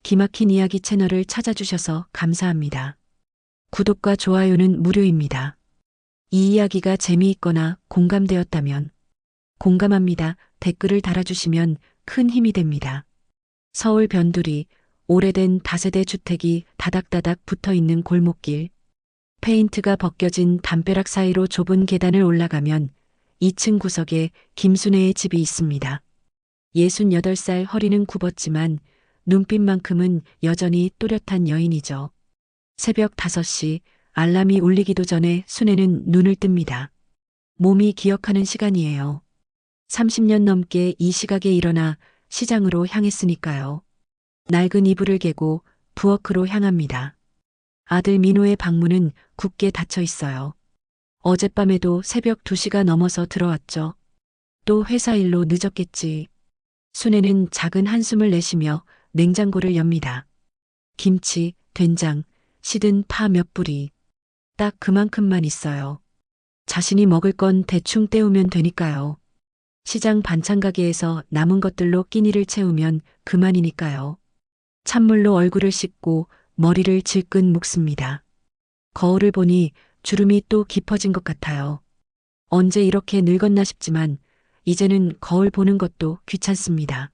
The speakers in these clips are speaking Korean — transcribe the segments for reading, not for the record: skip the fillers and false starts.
기막힌 이야기 채널을 찾아주셔서 감사합니다. 구독과 좋아요는 무료입니다. 이 이야기가 재미있거나 공감되었다면 공감합니다. 댓글을 달아주시면 큰 힘이 됩니다. 서울 변두리, 오래된 다세대 주택이 다닥다닥 붙어있는 골목길. 페인트가 벗겨진 담벼락 사이로 좁은 계단을 올라가면 2층 구석에 김순애의 집이 있습니다. 68살, 허리는 굽었지만 눈빛만큼은 여전히 또렷한 여인이죠. 새벽 5시, 알람이 울리기도 전에 순애는 눈을 뜹니다. 몸이 기억하는 시간이에요. 30년 넘게 이 시각에 일어나 시장으로 향했으니까요. 낡은 이불을 개고 부엌으로 향합니다. 아들 민호의 방문은 굳게 닫혀 있어요. 어젯밤에도 새벽 2시가 넘어서 들어왔죠. 또 회사 일로 늦었겠지. 순애는 작은 한숨을 내쉬며 냉장고를 엽니다. 김치, 된장, 시든 파 몇 뿌리. 딱 그만큼만 있어요. 자신이 먹을 건 대충 때우면 되니까요. 시장 반찬 가게에서 남은 것들로 끼니를 채우면 그만이니까요. 찬물로 얼굴을 씻고 머리를 질끈 묶습니다. 거울을 보니 주름이 또 깊어진 것 같아요. 언제 이렇게 늙었나 싶지만 이제는 거울 보는 것도 귀찮습니다.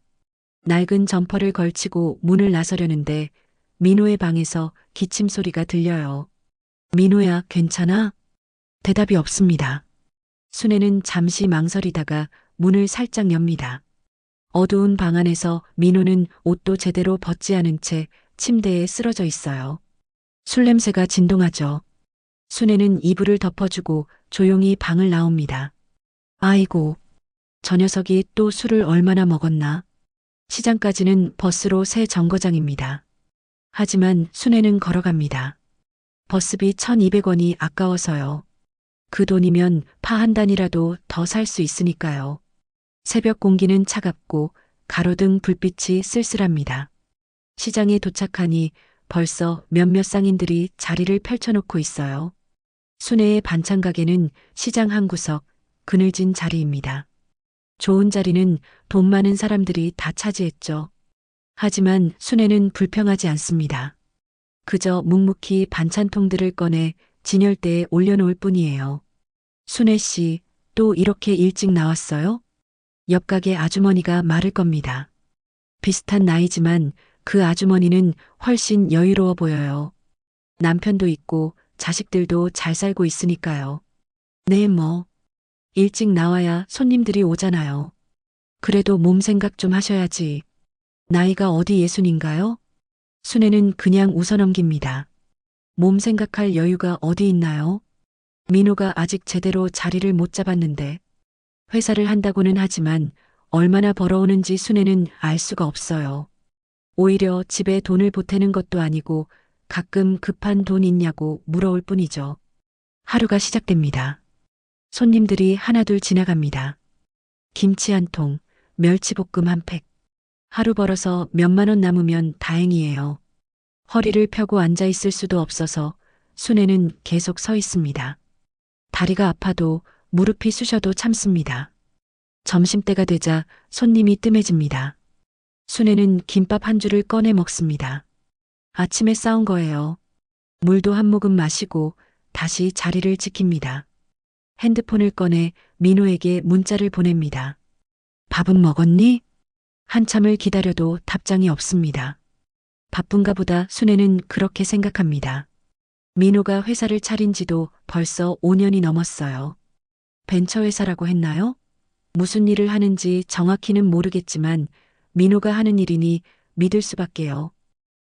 낡은 점퍼를 걸치고 문을 나서려는데 민호의 방에서 기침 소리가 들려요. 민호야, 괜찮아? 대답이 없습니다. 순애는 잠시 망설이다가 문을 살짝 엽니다. 어두운 방 안에서 민호는 옷도 제대로 벗지 않은 채 침대에 쓰러져 있어요. 술 냄새가 진동하죠. 순애는 이불을 덮어주고 조용히 방을 나옵니다. 아이고, 저 녀석이 또 술을 얼마나 먹었나. 시장까지는 버스로 새 정거장입니다. 하지만 순애는 걸어갑니다. 버스비 1,200원이 아까워서요. 그 돈이면 파 한 단이라도 더 살 수 있으니까요. 새벽 공기는 차갑고 가로등 불빛이 쓸쓸합니다. 시장에 도착하니 벌써 몇몇 상인들이 자리를 펼쳐놓고 있어요. 순애의 반찬 가게는 시장 한 구석, 그늘진 자리입니다. 좋은 자리는 돈 많은 사람들이 다 차지했죠. 하지만 순애는 불평하지 않습니다. 그저 묵묵히 반찬통들을 꺼내 진열대에 올려놓을 뿐이에요. 순애 씨, 또 이렇게 일찍 나왔어요? 옆 가게 아주머니가 말을 겁니다. 비슷한 나이지만 그 아주머니는 훨씬 여유로워 보여요. 남편도 있고 자식들도 잘 살고 있으니까요. 네, 뭐. 일찍 나와야 손님들이 오잖아요. 그래도 몸 생각 좀 하셔야지. 나이가 어디 예순인가요? 순애는 그냥 웃어넘깁니다. 몸 생각할 여유가 어디 있나요? 민호가 아직 제대로 자리를 못 잡았는데 회사를 한다고는 하지만 얼마나 벌어오는지 순애는 알 수가 없어요. 오히려 집에 돈을 보태는 것도 아니고 가끔 급한 돈 있냐고 물어올 뿐이죠. 하루가 시작됩니다. 손님들이 하나둘 지나갑니다. 김치 한 통, 멸치볶음 한 팩. 하루 벌어서 몇만 원 남으면 다행이에요. 허리를 펴고 앉아 있을 수도 없어서 순애는 계속 서 있습니다. 다리가 아파도 무릎이 쑤셔도 참습니다. 점심때가 되자 손님이 뜸해집니다. 순애는 김밥 한 줄을 꺼내 먹습니다. 아침에 싸운 거예요. 물도 한 모금 마시고 다시 자리를 지킵니다. 핸드폰을 꺼내 민호에게 문자를 보냅니다. 밥은 먹었니? 한참을 기다려도 답장이 없습니다. 바쁜가 보다 순애는 그렇게 생각합니다. 민호가 회사를 차린 지도 벌써 5년이 넘었어요. 벤처회사라고 했나요? 무슨 일을 하는지 정확히는 모르겠지만 민호가 하는 일이니 믿을 수밖에요.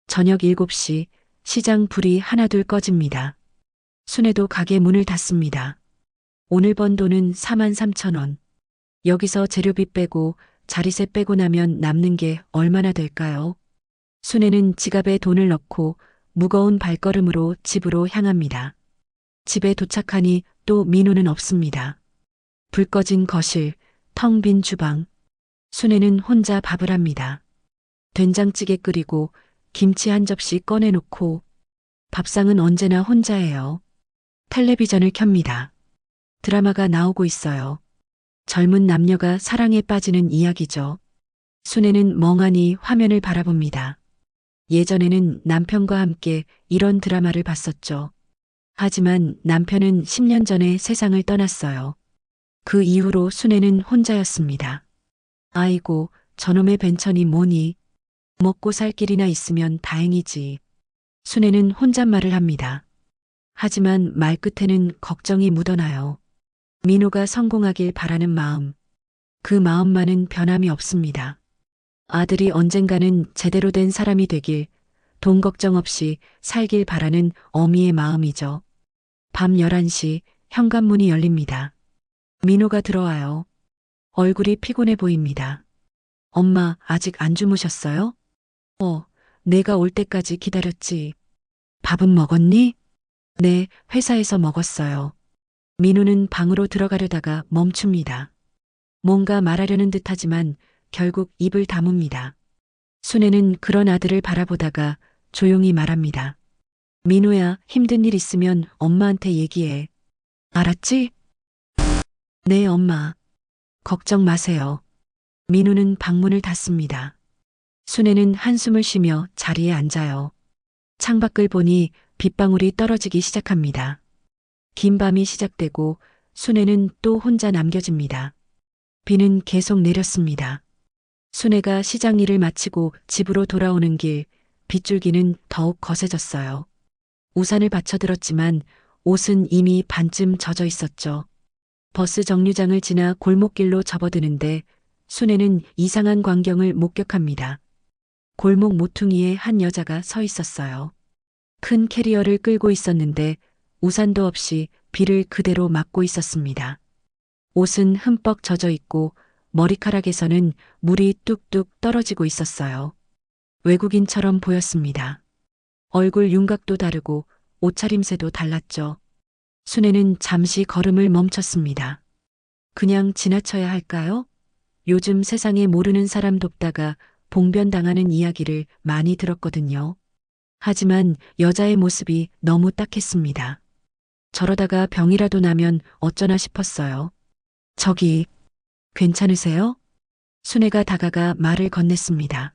저녁 7시 시장 불이 하나둘 꺼집니다. 순애도 가게 문을 닫습니다. 오늘 번 돈은 43,000원. 여기서 재료비 빼고 자리세 빼고 나면 남는 게 얼마나 될까요? 순애는 지갑에 돈을 넣고 무거운 발걸음으로 집으로 향합니다. 집에 도착하니 또 민호는 없습니다. 불 꺼진 거실, 텅 빈 주방. 순애는 혼자 밥을 합니다. 된장찌개 끓이고 김치 한 접시 꺼내놓고 밥상은 언제나 혼자예요. 텔레비전을 켭니다. 드라마가 나오고 있어요. 젊은 남녀가 사랑에 빠지는 이야기죠. 순애는 멍하니 화면을 바라봅니다. 예전에는 남편과 함께 이런 드라마를 봤었죠. 하지만 남편은 10년 전에 세상을 떠났어요. 그 이후로 순애는 혼자였습니다. 아이고, 저놈의 벤천이 뭐니? 먹고 살 길이나 있으면 다행이지. 순애는 혼잣말을 합니다. 하지만 말끝에는 걱정이 묻어나요. 민호가 성공하길 바라는 마음. 그 마음만은 변함이 없습니다. 아들이 언젠가는 제대로 된 사람이 되길, 돈 걱정 없이 살길 바라는 어미의 마음이죠. 밤 11시 현관문이 열립니다. 민호가 들어와요. 얼굴이 피곤해 보입니다. 엄마, 아직 안 주무셨어요? 내가 올 때까지 기다렸지. 밥은 먹었니? 네, 회사에서 먹었어요. 민호는 방으로 들어가려다가 멈춥니다. 뭔가 말하려는 듯하지만 결국 입을 다뭅니다. 순애는 그런 아들을 바라보다가 조용히 말합니다. 민호야, 힘든 일 있으면 엄마한테 얘기해. 알았지? 네, 엄마. 걱정 마세요. 민호는 방문을 닫습니다. 순애는 한숨을 쉬며 자리에 앉아요. 창밖을 보니 빗방울이 떨어지기 시작합니다. 긴 밤이 시작되고 순애는 또 혼자 남겨집니다. 비는 계속 내렸습니다. 순애가 시장 일을 마치고 집으로 돌아오는 길, 빗줄기는 더욱 거세졌어요. 우산을 받쳐들었지만 옷은 이미 반쯤 젖어 있었죠. 버스 정류장을 지나 골목길로 접어드는데 순애는 이상한 광경을 목격합니다. 골목 모퉁이에 한 여자가 서 있었어요. 큰 캐리어를 끌고 있었는데 우산도 없이 비를 그대로 맞고 있었습니다. 옷은 흠뻑 젖어 있고 머리카락에서는 물이 뚝뚝 떨어지고 있었어요. 외국인처럼 보였습니다. 얼굴 윤곽도 다르고 옷차림새도 달랐죠. 순애는 잠시 걸음을 멈췄습니다. 그냥 지나쳐야 할까요? 요즘 세상에 모르는 사람 돕다가 봉변당하는 이야기를 많이 들었거든요. 하지만 여자의 모습이 너무 딱했습니다. 저러다가 병이라도 나면 어쩌나 싶었어요. 저기, 괜찮으세요? 순애가 다가가 말을 건넸습니다.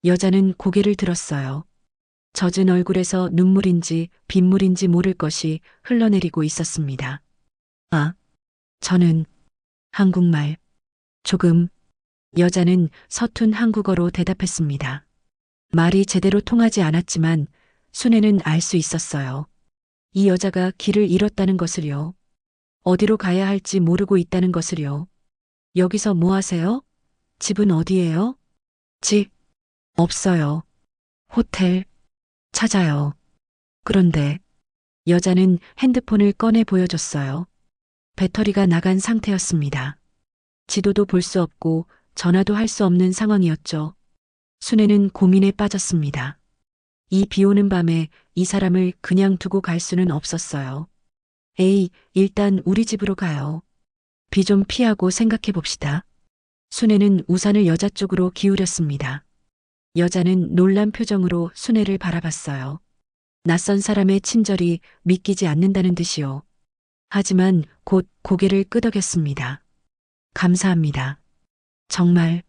여자는 고개를 들었어요. 젖은 얼굴에서 눈물인지 빗물인지 모를 것이 흘러내리고 있었습니다. 아, 저는 한국말 조금. 여자는 서툰 한국어로 대답했습니다. 말이 제대로 통하지 않았지만 순애는 알 수 있었어요. 이 여자가 길을 잃었다는 것을요. 어디로 가야 할지 모르고 있다는 것을요. 여기서 뭐 하세요? 집은 어디예요? 집, 없어요. 호텔, 찾아요. 그런데 여자는 핸드폰을 꺼내 보여줬어요. 배터리가 나간 상태였습니다. 지도도 볼 수 없고 전화도 할 수 없는 상황이었죠. 순애는 고민에 빠졌습니다. 이 비 오는 밤에 이 사람을 그냥 두고 갈 수는 없었어요. 에이, 일단 우리 집으로 가요. 비 좀 피하고 생각해 봅시다. 순애는 우산을 여자 쪽으로 기울였습니다. 여자는 놀란 표정으로 순애를 바라봤어요. 낯선 사람의 친절이 믿기지 않는다는 듯이요. 하지만 곧 고개를 끄덕였습니다. 감사합니다. 정말.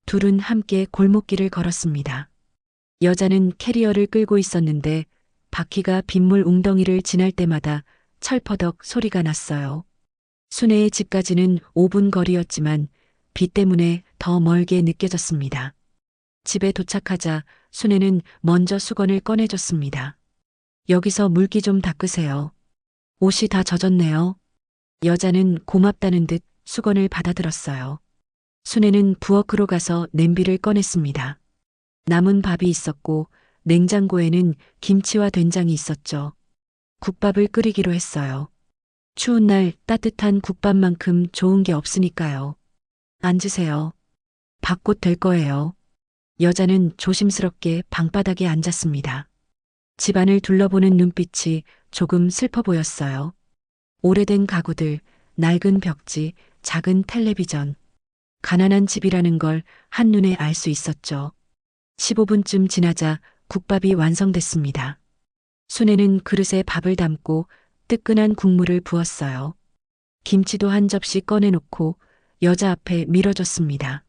둘은 함께 골목길을 걸었습니다. 여자는 캐리어를 끌고 있었는데 바퀴가 빗물 웅덩이를 지날 때마다 철퍼덕 소리가 났어요. 순애의 집까지는 5분 거리였지만 비 때문에 더 멀게 느껴졌습니다. 집에 도착하자 순애는 먼저 수건을 꺼내줬습니다. 여기서 물기 좀 닦으세요. 옷이 다 젖었네요. 여자는 고맙다는 듯 수건을 받아들었어요. 순애는 부엌으로 가서 냄비를 꺼냈습니다. 남은 밥이 있었고 냉장고에는 김치와 된장이 있었죠. 국밥을 끓이기로 했어요. 추운 날 따뜻한 국밥만큼 좋은 게 없으니까요. 앉으세요. 밥 곧 될 거예요. 여자는 조심스럽게 방바닥에 앉았습니다. 집안을 둘러보는 눈빛이 조금 슬퍼 보였어요. 오래된 가구들, 낡은 벽지, 작은 텔레비전. 가난한 집이라는 걸 한눈에 알 수 있었죠. 15분쯤 지나자 국밥이 완성됐습니다. 순애는 그릇에 밥을 담고 뜨끈한 국물을 부었어요. 김치도 한 접시 꺼내놓고 여자 앞에 밀어줬습니다.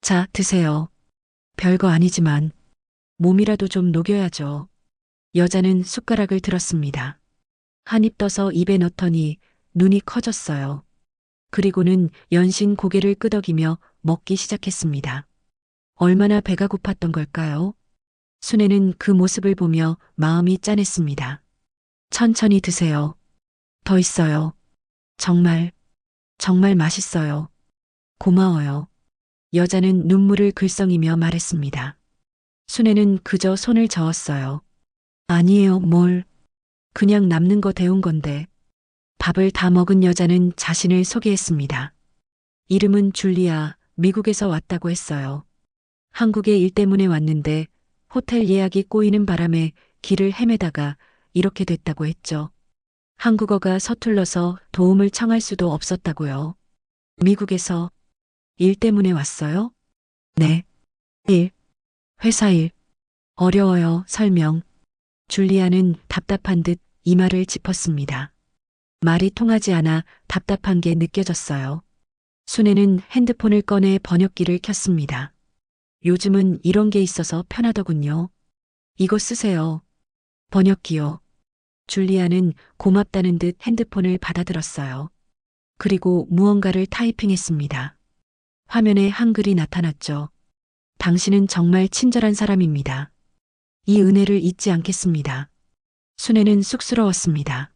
자, 드세요. 별거 아니지만. 몸이라도 좀 녹여야죠. 여자는 숟가락을 들었습니다. 한 입 떠서 입에 넣더니 눈이 커졌어요. 그리고는 연신 고개를 끄덕이며 먹기 시작했습니다. 얼마나 배가 고팠던 걸까요? 순애는 그 모습을 보며 마음이 짠했습니다. 천천히 드세요. 더 있어요. 정말, 정말 맛있어요. 고마워요. 여자는 눈물을 글썽이며 말했습니다. 순애는 그저 손을 저었어요. 아니에요, 뭘. 그냥 남는 거 데운 건데. 밥을 다 먹은 여자는 자신을 소개했습니다. 이름은 줄리아, 미국에서 왔다고 했어요. 한국에 일 때문에 왔는데 호텔 예약이 꼬이는 바람에 길을 헤매다가 이렇게 됐다고 했죠. 한국어가 서툴러서 도움을 청할 수도 없었다고요. 미국에서 일 때문에 왔어요? 네. 일. 회사 일. 어려워요, 설명. 줄리아는 답답한 듯 이마를 짚었습니다. 말이 통하지 않아 답답한 게 느껴졌어요. 순애는 핸드폰을 꺼내 번역기를 켰습니다. 요즘은 이런 게 있어서 편하더군요. 이거 쓰세요. 번역기요. 줄리아는 고맙다는 듯 핸드폰을 받아들었어요. 그리고 무언가를 타이핑했습니다. 화면에 한글이 나타났죠. 당신은 정말 친절한 사람입니다. 이 은혜를 잊지 않겠습니다. 순애는 쑥스러웠습니다.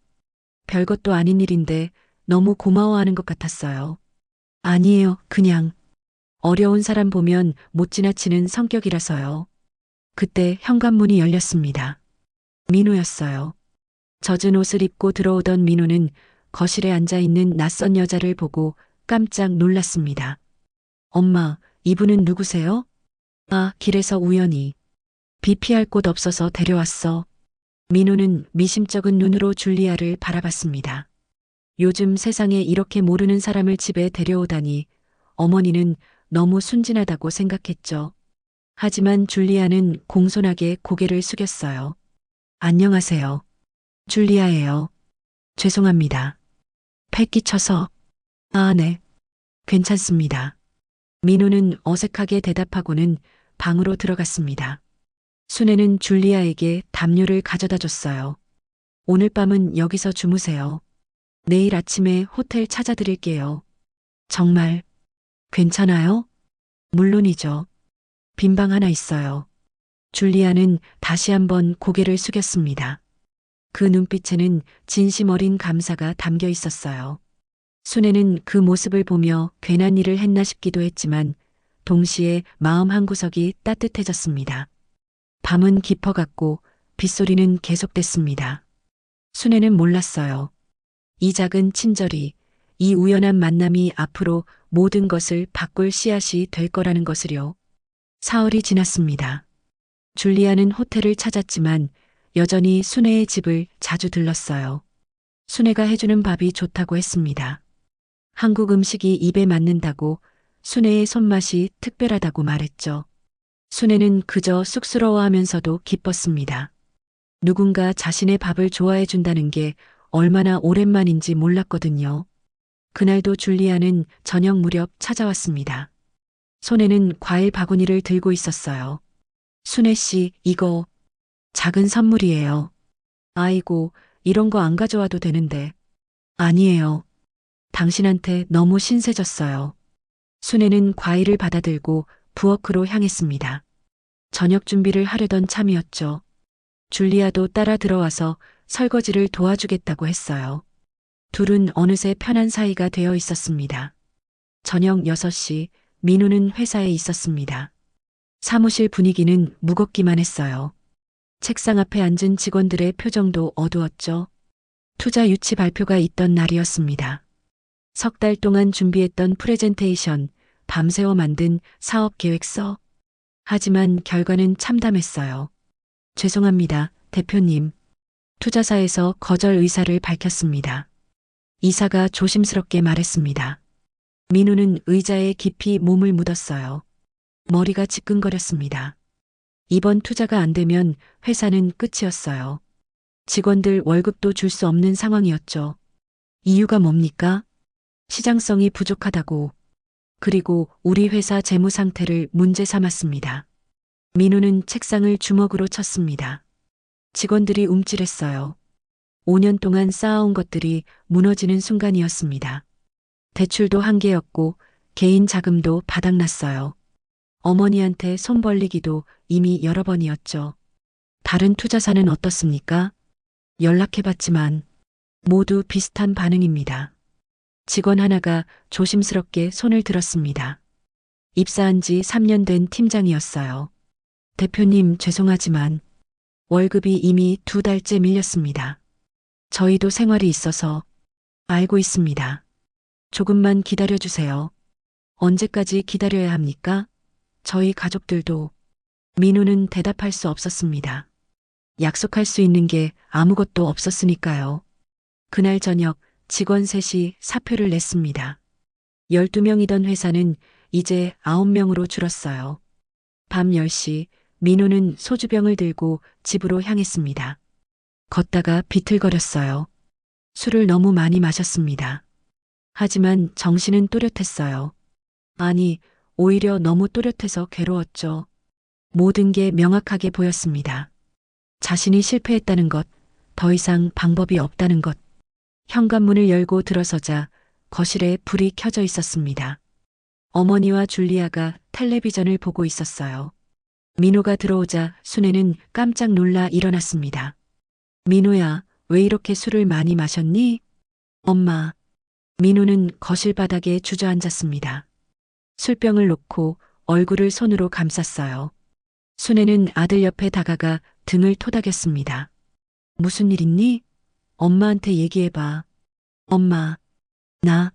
별것도 아닌 일인데 너무 고마워하는 것 같았어요. 아니에요, 그냥. 어려운 사람 보면 못 지나치는 성격이라서요. 그때 현관문이 열렸습니다. 민호였어요. 젖은 옷을 입고 들어오던 민호는 거실에 앉아 있는 낯선 여자를 보고 깜짝 놀랐습니다. 엄마, 이분은 누구세요? 아, 길에서 우연히. 비 피할 곳 없어서 데려왔어. 민호는 미심쩍은 눈으로 줄리아를 바라봤습니다. 요즘 세상에 이렇게 모르는 사람을 집에 데려오다니 어머니는 너무 순진하다고 생각했죠. 하지만 줄리아는 공손하게 고개를 숙였어요. 안녕하세요. 줄리아예요. 죄송합니다. 패 끼쳐서. 아, 네. 괜찮습니다. 민호는 어색하게 대답하고는 방으로 들어갔습니다. 순애는 줄리아에게 담요를 가져다 줬어요. 오늘 밤은 여기서 주무세요. 내일 아침에 호텔 찾아드릴게요. 정말 괜찮아요? 물론이죠. 빈 방 하나 있어요. 줄리아는 다시 한번 고개를 숙였습니다. 그 눈빛에는 진심 어린 감사가 담겨 있었어요. 순애는 그 모습을 보며 괜한 일을 했나 싶기도 했지만 동시에 마음 한구석이 따뜻해졌습니다. 밤은 깊어갔고 빗소리는 계속됐습니다. 순애는 몰랐어요. 이 작은 친절이, 이 우연한 만남이 앞으로 모든 것을 바꿀 씨앗이 될 거라는 것을요. 사흘이 지났습니다. 줄리아는 호텔을 찾았지만 여전히 순애의 집을 자주 들렀어요. 순애가 해주는 밥이 좋다고 했습니다. 한국 음식이 입에 맞는다고, 순애의 손맛이 특별하다고 말했죠. 순애는 그저 쑥스러워하면서도 기뻤습니다. 누군가 자신의 밥을 좋아해 준다는 게 얼마나 오랜만인지 몰랐거든요. 그날도 줄리아는 저녁 무렵 찾아왔습니다. 손에는 과일 바구니를 들고 있었어요. 순애 씨, 이거 작은 선물이에요. 아이고, 이런 거 안 가져와도 되는데. 아니에요. 당신한테 너무 신세졌어요. 순애는 과일을 받아들고 부엌으로 향했습니다. 저녁 준비를 하려던 참이었죠. 줄리아도 따라 들어와서 설거지를 도와주겠다고 했어요. 둘은 어느새 편한 사이가 되어 있었습니다. 저녁 6시, 민우는 회사에 있었습니다. 사무실 분위기는 무겁기만 했어요. 책상 앞에 앉은 직원들의 표정도 어두웠죠. 투자 유치 발표가 있던 날이었습니다. 석 달 동안 준비했던 프레젠테이션, 밤새워 만든 사업 계획서. 하지만 결과는 참담했어요. 죄송합니다, 대표님. 투자사에서 거절 의사를 밝혔습니다. 이사가 조심스럽게 말했습니다. 민우는 의자에 깊이 몸을 묻었어요. 머리가 지끈거렸습니다. 이번 투자가 안 되면 회사는 끝이었어요. 직원들 월급도 줄 수 없는 상황이었죠. 이유가 뭡니까? 시장성이 부족하다고. 그리고 우리 회사 재무 상태를 문제 삼았습니다. 민호는 책상을 주먹으로 쳤습니다. 직원들이 움찔했어요. 5년 동안 쌓아온 것들이 무너지는 순간이었습니다. 대출도 한계였고 개인 자금도 바닥났어요. 어머니한테 손 벌리기도 이미 여러 번이었죠. 다른 투자사는 어떻습니까? 연락해봤지만 모두 비슷한 반응입니다. 직원 하나가 조심스럽게 손을 들었습니다. 입사한 지 3년 된 팀장이었어요. 대표님, 죄송하지만 월급이 이미 2달째 밀렸습니다. 저희도 생활이 있어서 알고 있습니다. 조금만 기다려주세요. 언제까지 기다려야 합니까? 저희 가족들도. 민호는 대답할 수 없었습니다. 약속할 수 있는 게 아무것도 없었으니까요. 그날 저녁 직원 셋이 사표를 냈습니다. 12명이던 회사는 이제 9명으로 줄었어요. 밤 10시 민호는 소주병을 들고 집으로 향했습니다. 걷다가 비틀거렸어요. 술을 너무 많이 마셨습니다. 하지만 정신은 또렷했어요. 아니, 오히려 너무 또렷해서 괴로웠죠. 모든 게 명확하게 보였습니다. 자신이 실패했다는 것, 더 이상 방법이 없다는 것. 현관문을 열고 들어서자 거실에 불이 켜져 있었습니다. 어머니와 줄리아가 텔레비전을 보고 있었어요. 민호가 들어오자 순애는 깜짝 놀라 일어났습니다. 민호야, 왜 이렇게 술을 많이 마셨니? 엄마. 민호는 거실 바닥에 주저앉았습니다. 술병을 놓고 얼굴을 손으로 감쌌어요. 순애는 아들 옆에 다가가 등을 토닥였습니다. 무슨 일 있니? 엄마한테 얘기해봐. 엄마, 나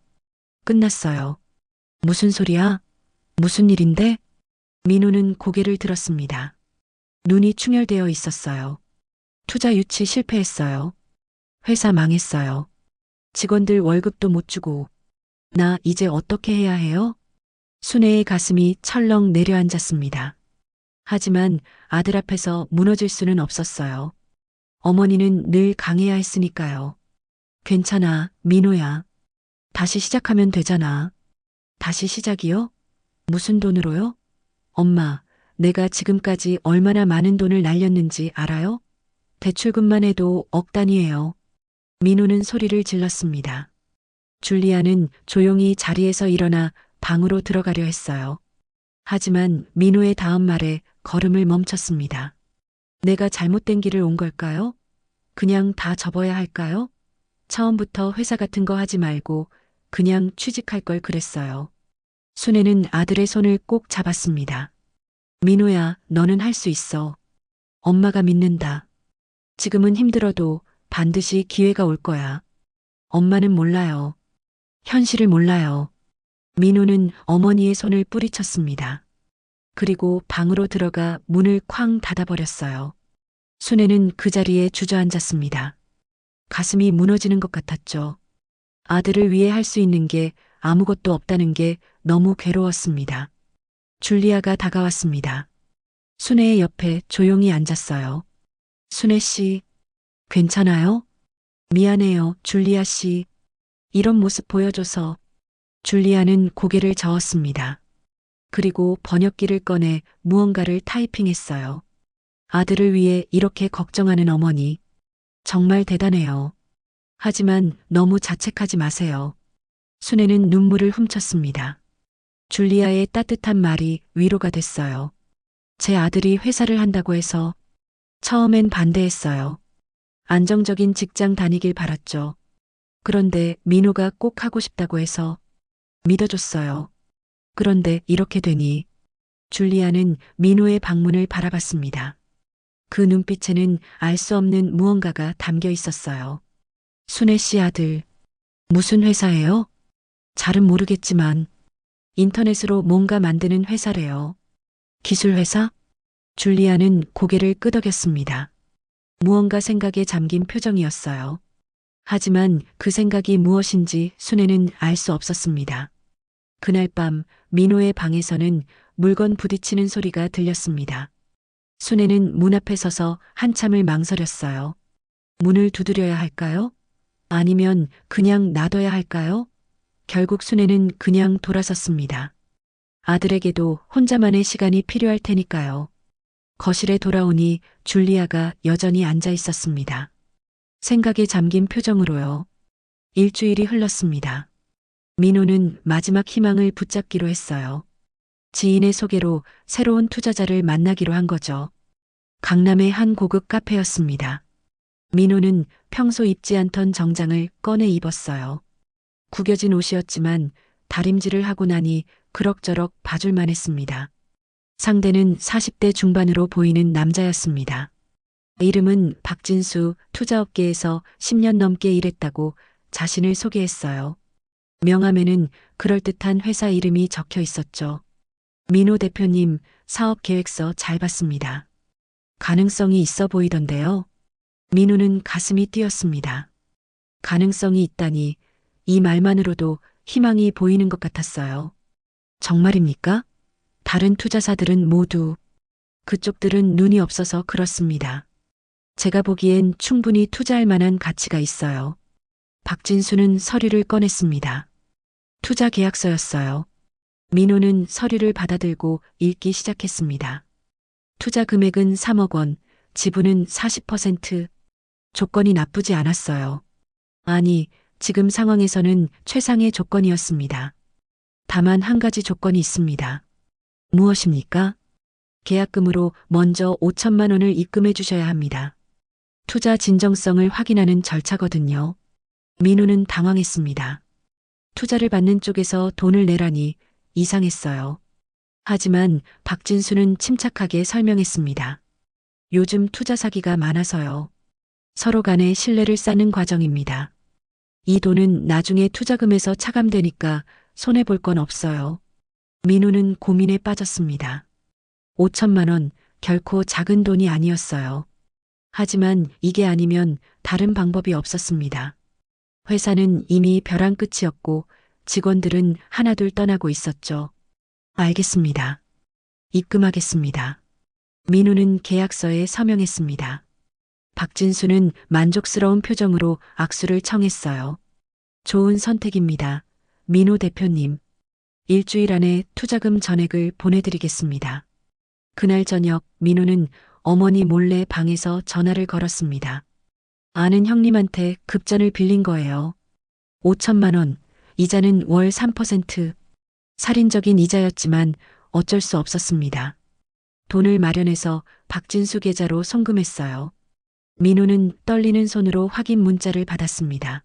끝났어요. 무슨 소리야? 무슨 일인데? 민호는 고개를 들었습니다. 눈이 충혈되어 있었어요. 투자 유치 실패했어요. 회사 망했어요. 직원들 월급도 못 주고. 나 이제 어떻게 해야 해요? 순애의 가슴이 철렁 내려앉았습니다. 하지만 아들 앞에서 무너질 수는 없었어요. 어머니는 늘 강해야 했으니까요. 괜찮아, 민호야. 다시 시작하면 되잖아. 다시 시작이요? 무슨 돈으로요? 엄마, 내가 지금까지 얼마나 많은 돈을 날렸는지 알아요? 대출금만 해도 억 단위예요. 민호는 소리를 질렀습니다. 줄리아는 조용히 자리에서 일어나 방으로 들어가려 했어요. 하지만 민호의 다음 말에 걸음을 멈췄습니다. 내가 잘못된 길을 온 걸까요? 그냥 다 접어야 할까요? 처음부터 회사 같은 거 하지 말고 그냥 취직할 걸 그랬어요. 순애는 아들의 손을 꼭 잡았습니다. 민호야, 너는 할 수 있어. 엄마가 믿는다. 지금은 힘들어도 반드시 기회가 올 거야. 엄마는 몰라요. 현실을 몰라요. 민호는 어머니의 손을 뿌리쳤습니다. 그리고 방으로 들어가 문을 쾅 닫아버렸어요. 순애는 그 자리에 주저앉았습니다. 가슴이 무너지는 것 같았죠. 아들을 위해 할 수 있는 게 아무것도 없다는 게 너무 괴로웠습니다. 줄리아가 다가왔습니다. 순애의 옆에 조용히 앉았어요. 순애 씨, 괜찮아요? 미안해요, 줄리아 씨. 이런 모습 보여줘서. 줄리아는 고개를 저었습니다. 그리고 번역기를 꺼내 무언가를 타이핑했어요. 아들을 위해 이렇게 걱정하는 어머니. 정말 대단해요. 하지만 너무 자책하지 마세요. 순애는 눈물을 훔쳤습니다. 줄리아의 따뜻한 말이 위로가 됐어요. 제 아들이 회사를 한다고 해서 처음엔 반대했어요. 안정적인 직장 다니길 바랐죠. 그런데 민호가 꼭 하고 싶다고 해서 믿어줬어요. 그런데 이렇게 되니 줄리아는 민호의 방문을 바라봤습니다. 그 눈빛에는 알 수 없는 무언가가 담겨 있었어요. 순애 씨 아들, 무슨 회사예요? 잘은 모르겠지만 인터넷으로 뭔가 만드는 회사래요. 기술회사? 줄리아는 고개를 끄덕였습니다. 무언가 생각에 잠긴 표정이었어요. 하지만 그 생각이 무엇인지 순애는 알 수 없었습니다. 그날 밤 민호의 방에서는 물건 부딪히는 소리가 들렸습니다. 순애는 문 앞에 서서 한참을 망설였어요. 문을 두드려야 할까요? 아니면 그냥 놔둬야 할까요? 결국 순애는 그냥 돌아섰습니다. 아들에게도 혼자만의 시간이 필요할 테니까요. 거실에 돌아오니 줄리아가 여전히 앉아 있었습니다. 생각에 잠긴 표정으로요. 일주일이 흘렀습니다. 민호는 마지막 희망을 붙잡기로 했어요. 지인의 소개로 새로운 투자자를 만나기로 한 거죠. 강남의 한 고급 카페였습니다. 민호는 평소 입지 않던 정장을 꺼내 입었어요. 구겨진 옷이었지만 다림질을 하고 나니 그럭저럭 봐줄만 했습니다. 상대는 40대 중반으로 보이는 남자였습니다. 이름은 박진수, 투자업계에서 10년 넘게 일했다고 자신을 소개했어요. 명함에는 그럴듯한 회사 이름이 적혀 있었죠. 민호 대표님, 사업 계획서 잘 봤습니다. 가능성이 있어 보이던데요. 민호는 가슴이 뛰었습니다. 가능성이 있다니 이 말만으로도 희망이 보이는 것 같았어요. 정말입니까? 다른 투자사들은 모두 그쪽들은 눈이 없어서 그렇습니다. 제가 보기엔 충분히 투자할 만한 가치가 있어요. 박진수는 서류를 꺼냈습니다. 투자 계약서였어요. 민호는 서류를 받아들고 읽기 시작했습니다. 투자 금액은 3억 원, 지분은 40%. 조건이 나쁘지 않았어요. 아니, 지금 상황에서는 최상의 조건이었습니다. 다만 한 가지 조건이 있습니다. 무엇입니까? 계약금으로 먼저 5천만 원을 입금해 주셔야 합니다. 투자 진정성을 확인하는 절차거든요. 민호는 당황했습니다. 투자를 받는 쪽에서 돈을 내라니 이상했어요. 하지만 박진수는 침착하게 설명했습니다. 요즘 투자 사기가 많아서요. 서로 간의 신뢰를 쌓는 과정입니다. 이 돈은 나중에 투자금에서 차감되니까 손해볼 건 없어요. 민호는 고민에 빠졌습니다. 5천만 원, 결코 작은 돈이 아니었어요. 하지만 이게 아니면 다른 방법이 없었습니다. 회사는 이미 벼랑 끝이었고 직원들은 하나둘 떠나고 있었죠. 알겠습니다. 입금하겠습니다. 민호는 계약서에 서명했습니다. 박진수는 만족스러운 표정으로 악수를 청했어요. 좋은 선택입니다. 민호 대표님. 일주일 안에 투자금 전액을 보내드리겠습니다. 그날 저녁 민호는 어머니 몰래 방에서 전화를 걸었습니다. 아는 형님한테 급전을 빌린 거예요. 5천만 원, 이자는 월 3%. 살인적인 이자였지만 어쩔 수 없었습니다. 돈을 마련해서 박진수 계좌로 송금했어요. 민호는 떨리는 손으로 확인 문자를 받았습니다.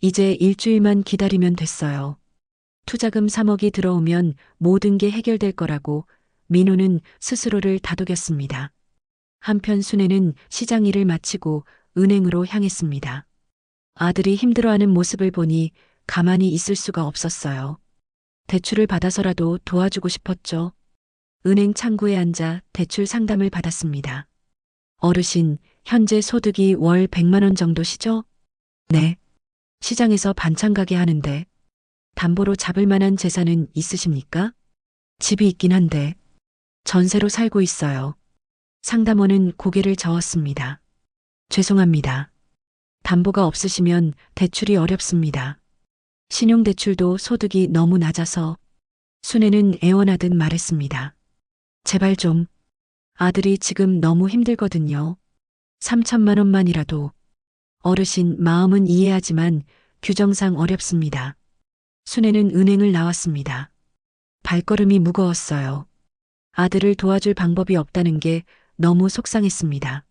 이제 일주일만 기다리면 됐어요. 투자금 3억이 들어오면 모든 게 해결될 거라고 민호는 스스로를 다독였습니다. 한편 순애는 시장 일을 마치고 은행으로 향했습니다. 아들이 힘들어하는 모습을 보니 가만히 있을 수가 없었어요. 대출을 받아서라도 도와주고 싶었죠. 은행 창구에 앉아 대출 상담을 받았습니다. 어르신, 현재 소득이 월 100만 원 정도시죠? 네. 시장에서 반찬 가게 하는데 담보로 잡을 만한 재산은 있으십니까? 집이 있긴 한데 전세로 살고 있어요. 상담원은 고개를 저었습니다. 죄송합니다. 담보가 없으시면 대출이 어렵습니다. 신용대출도 소득이 너무 낮아서. 순애는 애원하듯 말했습니다. 제발 좀. 아들이 지금 너무 힘들거든요. 3천만 원만이라도. 어르신 마음은 이해하지만 규정상 어렵습니다. 순애는 은행을 나왔습니다. 발걸음이 무거웠어요. 아들을 도와줄 방법이 없다는 게 너무 속상했습니다.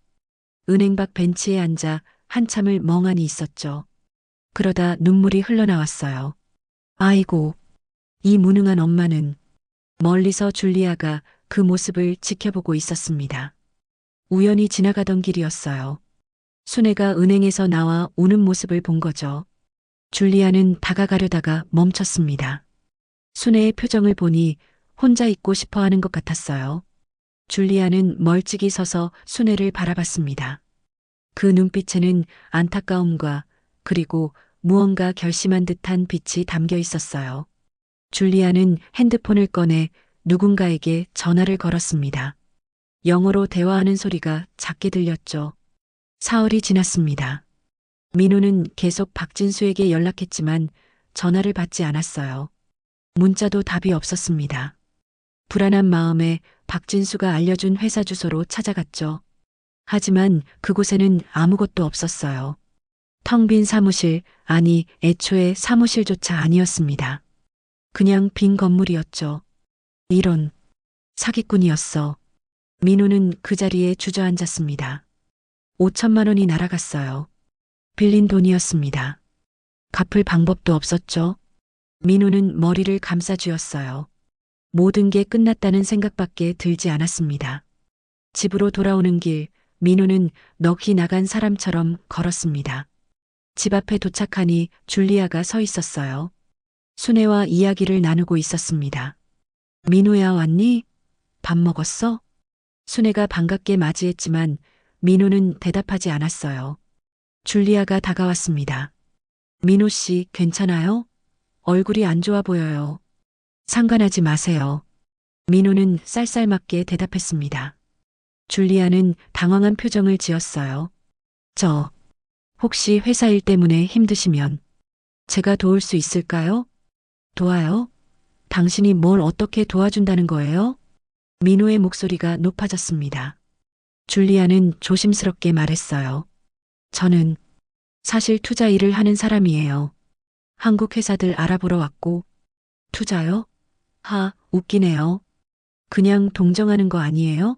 은행 밖 벤치에 앉아 한참을 멍하니 있었죠. 그러다 눈물이 흘러나왔어요. 아이고, 이 무능한 엄마는. 멀리서 줄리아가 그 모습을 지켜보고 있었습니다. 우연히 지나가던 길이었어요. 순애가 은행에서 나와 우는 모습을 본 거죠. 줄리아는 다가가려다가 멈췄습니다. 순애의 표정을 보니 혼자 있고 싶어 하는 것 같았어요. 줄리아는 멀찍이 서서 순애를 바라봤습니다. 그 눈빛에는 안타까움과 그리고 무언가 결심한 듯한 빛이 담겨 있었어요. 줄리아는 핸드폰을 꺼내 누군가에게 전화를 걸었습니다. 영어로 대화하는 소리가 작게 들렸죠. 사흘이 지났습니다. 민호는 계속 박진수에게 연락했지만 전화를 받지 않았어요. 문자도 답이 없었습니다. 불안한 마음에 박진수가 알려준 회사 주소로 찾아갔죠. 하지만 그곳에는 아무것도 없었어요. 텅 빈 사무실, 아니, 애초에 사무실조차 아니었습니다. 그냥 빈 건물이었죠. 이런, 사기꾼이었어. 민호는 그 자리에 주저앉았습니다. 5천만 원이 날아갔어요. 빌린 돈이었습니다. 갚을 방법도 없었죠. 민호는 머리를 감싸쥐었어요. 모든 게 끝났다는 생각밖에 들지 않았습니다. 집으로 돌아오는 길, 민호는 넋이 나간 사람처럼 걸었습니다. 집 앞에 도착하니 줄리아가 서 있었어요. 순애와 이야기를 나누고 있었습니다. 민호야, 왔니? 밥 먹었어? 순애가 반갑게 맞이했지만 민호는 대답하지 않았어요. 줄리아가 다가왔습니다. 민호 씨, 괜찮아요? 얼굴이 안 좋아 보여요. 상관하지 마세요. 민호는 쌀쌀맞게 대답했습니다. 줄리아는 당황한 표정을 지었어요. 혹시 회사 일 때문에 힘드시면 제가 도울 수 있을까요? 도와요? 당신이 뭘 어떻게 도와준다는 거예요? 민호의 목소리가 높아졌습니다. 줄리아는 조심스럽게 말했어요. 저는 사실 투자 일을 하는 사람이에요. 한국 회사들 알아보러 왔고. 투자요? 웃기네요. 그냥 동정하는 거 아니에요?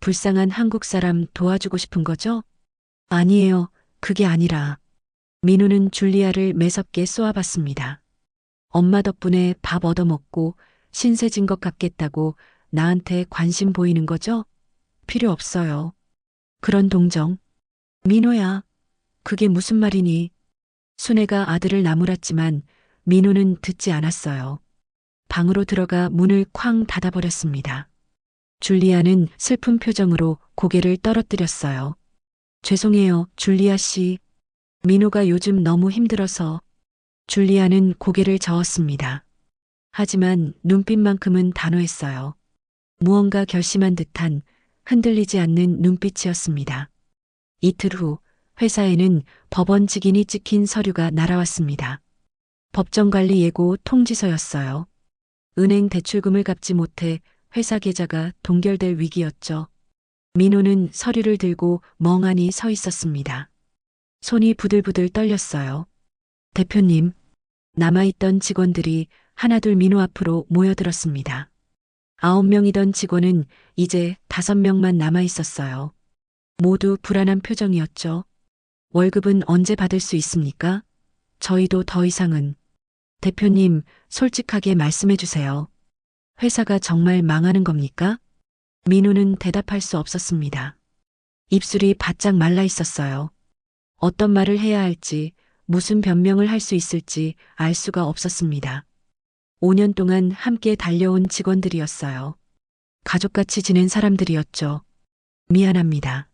불쌍한 한국 사람 도와주고 싶은 거죠? 아니에요. 그게 아니라. 민호는 줄리아를 매섭게 쏘아봤습니다. 엄마 덕분에 밥 얻어먹고 신세진 것 같겠다고 나한테 관심 보이는 거죠? 필요 없어요. 그런 동정. 민호야, 그게 무슨 말이니? 순애가 아들을 나무랐지만 민호는 듣지 않았어요. 방으로 들어가 문을 쾅 닫아버렸습니다. 줄리아는 슬픈 표정으로 고개를 떨어뜨렸어요. 죄송해요, 줄리아 씨. 민호가 요즘 너무 힘들어서. 줄리아는 고개를 저었습니다. 하지만 눈빛만큼은 단호했어요. 무언가 결심한 듯한 흔들리지 않는 눈빛이었습니다. 이틀 후 회사에는 법원 직인이 찍힌 서류가 날아왔습니다. 법정관리 예고 통지서였어요. 은행 대출금을 갚지 못해 회사 계좌가 동결될 위기였죠. 민호는 서류를 들고 멍하니 서 있었습니다. 손이 부들부들 떨렸어요. 대표님, 남아있던 직원들이 하나둘 민호 앞으로 모여들었습니다. 9명이던 직원은 이제 5명만 남아있었어요. 모두 불안한 표정이었죠. 월급은 언제 받을 수 있습니까? 저희도 더 이상은. 대표님, 솔직하게 말씀해 주세요. 회사가 정말 망하는 겁니까? 민호는 대답할 수 없었습니다. 입술이 바짝 말라 있었어요. 어떤 말을 해야 할지, 무슨 변명을 할 수 있을지 알 수가 없었습니다. 5년 동안 함께 달려온 직원들이었어요. 가족같이 지낸 사람들이었죠. 미안합니다.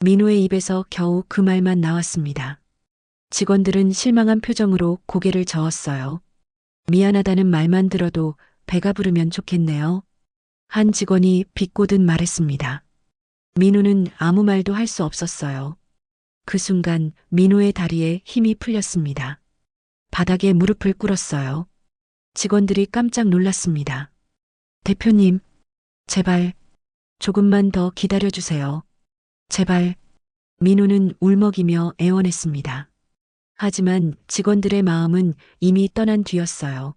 민호의 입에서 겨우 그 말만 나왔습니다. 직원들은 실망한 표정으로 고개를 저었어요. 미안하다는 말만 들어도 배가 부르면 좋겠네요. 한 직원이 비꼬듯 말했습니다. 민호는 아무 말도 할 수 없었어요. 그 순간 민호의 다리에 힘이 풀렸습니다. 바닥에 무릎을 꿇었어요. 직원들이 깜짝 놀랐습니다. 대표님, 제발 조금만 더 기다려주세요. 제발. 민호는 울먹이며 애원했습니다. 하지만 직원들의 마음은 이미 떠난 뒤였어요.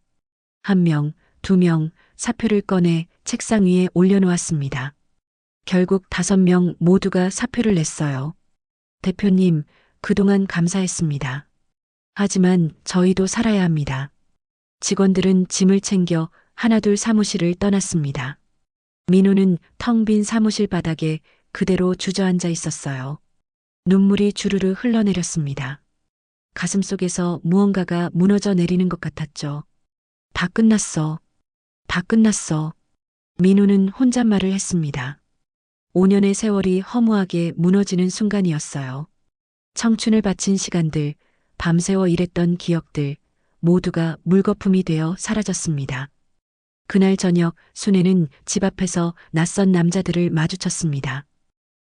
1명, 2명 사표를 꺼내 책상 위에 올려놓았습니다. 결국 5명 모두가 사표를 냈어요. 대표님, 그동안 감사했습니다. 하지만 저희도 살아야 합니다. 직원들은 짐을 챙겨 하나둘 사무실을 떠났습니다. 민호는 텅 빈 사무실 바닥에 그대로 주저앉아 있었어요. 눈물이 주르르 흘러내렸습니다. 가슴속에서 무언가가 무너져 내리는 것 같았죠. 다 끝났어. 다 끝났어. 민호는 혼잣말을 했습니다. 5년의 세월이 허무하게 무너지는 순간이었어요. 청춘을 바친 시간들, 밤새워 일했던 기억들, 모두가 물거품이 되어 사라졌습니다. 그날 저녁 순애는 집 앞에서 낯선 남자들을 마주쳤습니다.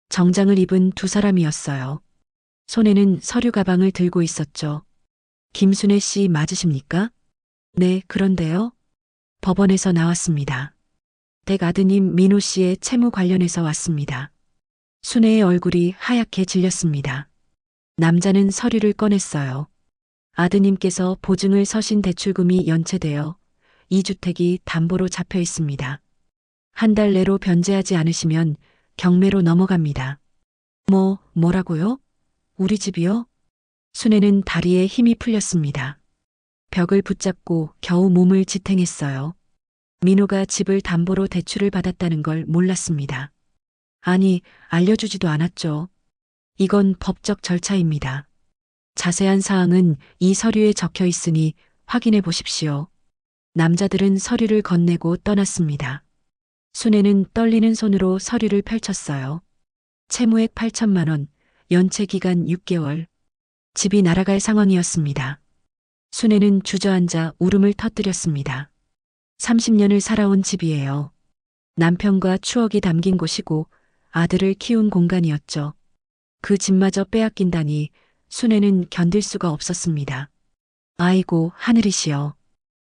정장을 입은 2사람이었어요. 손에는 서류 가방을 들고 있었죠. 김순애 씨 맞으십니까? 네, 그런데요. 법원에서 나왔습니다. 댁 아드님 민호 씨의 채무 관련해서 왔습니다. 순애의 얼굴이 하얗게 질렸습니다. 남자는 서류를 꺼냈어요. 아드님께서 보증을 서신 대출금이 연체되어 이 주택이 담보로 잡혀 있습니다. 한 달 내로 변제하지 않으시면 경매로 넘어갑니다. 뭐라고요? 우리 집이요? 순애는 다리에 힘이 풀렸습니다. 벽을 붙잡고 겨우 몸을 지탱했어요. 민호가 집을 담보로 대출을 받았다는 걸 몰랐습니다. 아니, 알려주지도 않았죠. 이건 법적 절차입니다. 자세한 사항은 이 서류에 적혀 있으니 확인해 보십시오. 남자들은 서류를 건네고 떠났습니다. 순애는 떨리는 손으로 서류를 펼쳤어요. 채무액 8천만 원, 연체 기간 6개월. 집이 날아갈 상황이었습니다. 순애는 주저앉아 울음을 터뜨렸습니다. 30년을 살아온 집이에요. 남편과 추억이 담긴 곳이고 아들을 키운 공간이었죠. 그 집마저 빼앗긴다니 순애는 견딜 수가 없었습니다. 아이고, 하늘이시여.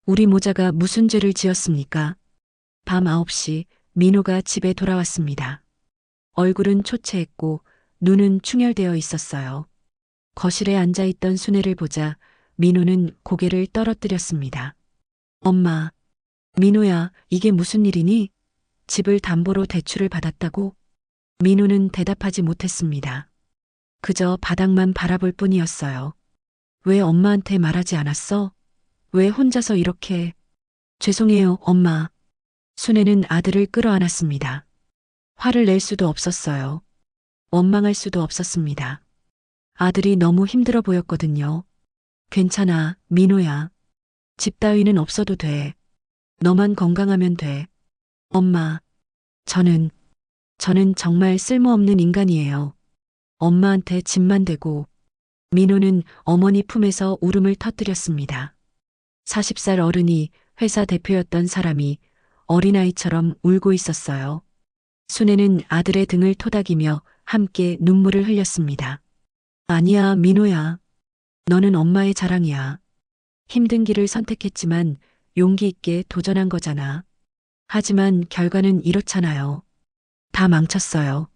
우리 모자가 무슨 죄를 지었습니까? 밤 9시 민호가 집에 돌아왔습니다. 얼굴은 초췌했고 눈은 충혈되어 있었어요. 거실에 앉아있던 순애를 보자 민호는 고개를 떨어뜨렸습니다. 엄마, 민호야, 이게 무슨 일이니? 집을 담보로 대출을 받았다고? 민호는 대답하지 못했습니다. 그저 바닥만 바라볼 뿐이었어요. 왜 엄마한테 말하지 않았어? 왜 혼자서 이렇게... 죄송해요, 엄마. 순애는 아들을 끌어안았습니다. 화를 낼 수도 없었어요. 원망할 수도 없었습니다. 아들이 너무 힘들어 보였거든요. 괜찮아, 민호야. 집 따위는 없어도 돼. 너만 건강하면 돼. 엄마, 저는 정말 쓸모없는 인간이에요. 엄마한테 짐만 되고. 민호는 어머니 품에서 울음을 터뜨렸습니다. 40살 어른이 회사 대표였던 사람이 어린아이처럼 울고 있었어요. 순애는 아들의 등을 토닥이며 함께 눈물을 흘렸습니다. 아니야, 민호야. 너는 엄마의 자랑이야. 힘든 길을 선택했지만 용기 있게 도전한 거잖아. 하지만 결과는 이렇잖아요. 다 망쳤어요.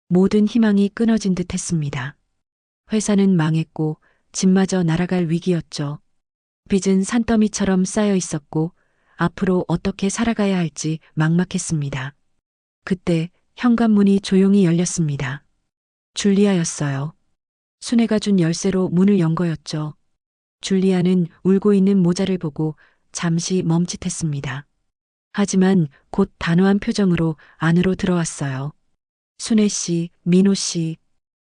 모든 희망이 끊어진 듯 했습니다. 회사는 망했고 집마저 날아갈 위기였죠. 빚은 산더미처럼 쌓여 있었고 앞으로 어떻게 살아가야 할지 막막했습니다. 그때 현관문이 조용히 열렸습니다. 줄리아였어요. 순애가 준 열쇠로 문을 연 거였죠. 줄리아는 울고 있는 모자를 보고 잠시 멈칫했습니다. 하지만 곧 단호한 표정으로 안으로 들어왔어요. 순애 씨, 민호 씨.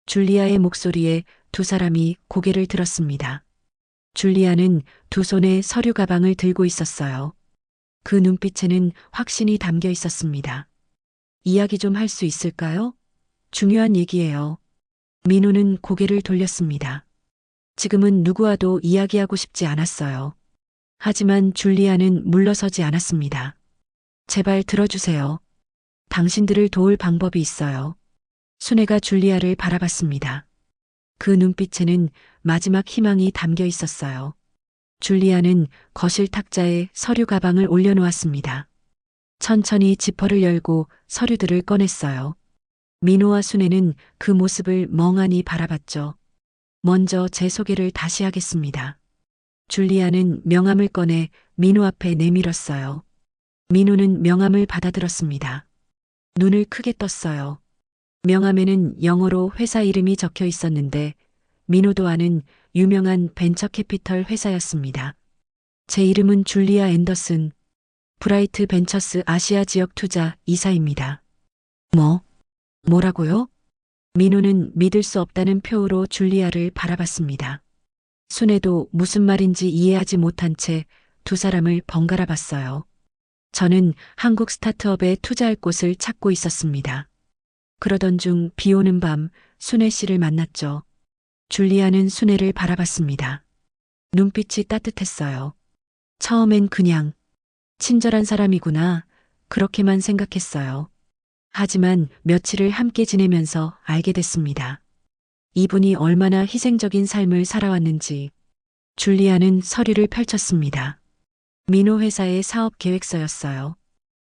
줄리아의 목소리에 두 사람이 고개를 들었습니다. 줄리아는 두 손에 서류 가방을 들고 있었어요. 그 눈빛에는 확신이 담겨 있었습니다. 이야기 좀 할 수 있을까요? 중요한 얘기예요. 민호는 고개를 돌렸습니다. 지금은 누구와도 이야기하고 싶지 않았어요. 하지만 줄리아는 물러서지 않았습니다. 제발 들어주세요. 당신들을 도울 방법이 있어요. 순애가 줄리아를 바라봤습니다. 그 눈빛에는 마지막 희망이 담겨 있었어요. 줄리아는 거실 탁자에 서류 가방을 올려놓았습니다. 천천히 지퍼를 열고 서류들을 꺼냈어요. 민호와 순애는 그 모습을 멍하니 바라봤죠. 먼저 제 소개를 다시 하겠습니다. 줄리아는 명함을 꺼내 민호 앞에 내밀었어요. 민호는 명함을 받아들었습니다. 눈을 크게 떴어요. 명함에는 영어로 회사 이름이 적혀 있었는데 민호도 아는 유명한 벤처 캐피털 회사였습니다. 제 이름은 줄리아 앤더슨, 브라이트 벤처스 아시아 지역 투자 이사입니다. 뭐라고요? 민호는 믿을 수 없다는 표로 줄리아를 바라봤습니다. 순애도 무슨 말인지 이해하지 못한 채 두 사람을 번갈아 봤어요. 저는 한국 스타트업에 투자할 곳을 찾고 있었습니다. 그러던 중 비 오는 밤 순애 씨를 만났죠. 줄리아는 순애를 바라봤습니다. 눈빛이 따뜻했어요. 처음엔 그냥 친절한 사람이구나 그렇게만 생각했어요. 하지만 며칠을 함께 지내면서 알게 됐습니다. 이분이 얼마나 희생적인 삶을 살아왔는지. 줄리아는 서류를 펼쳤습니다. 민호 회사의 사업 계획서였어요.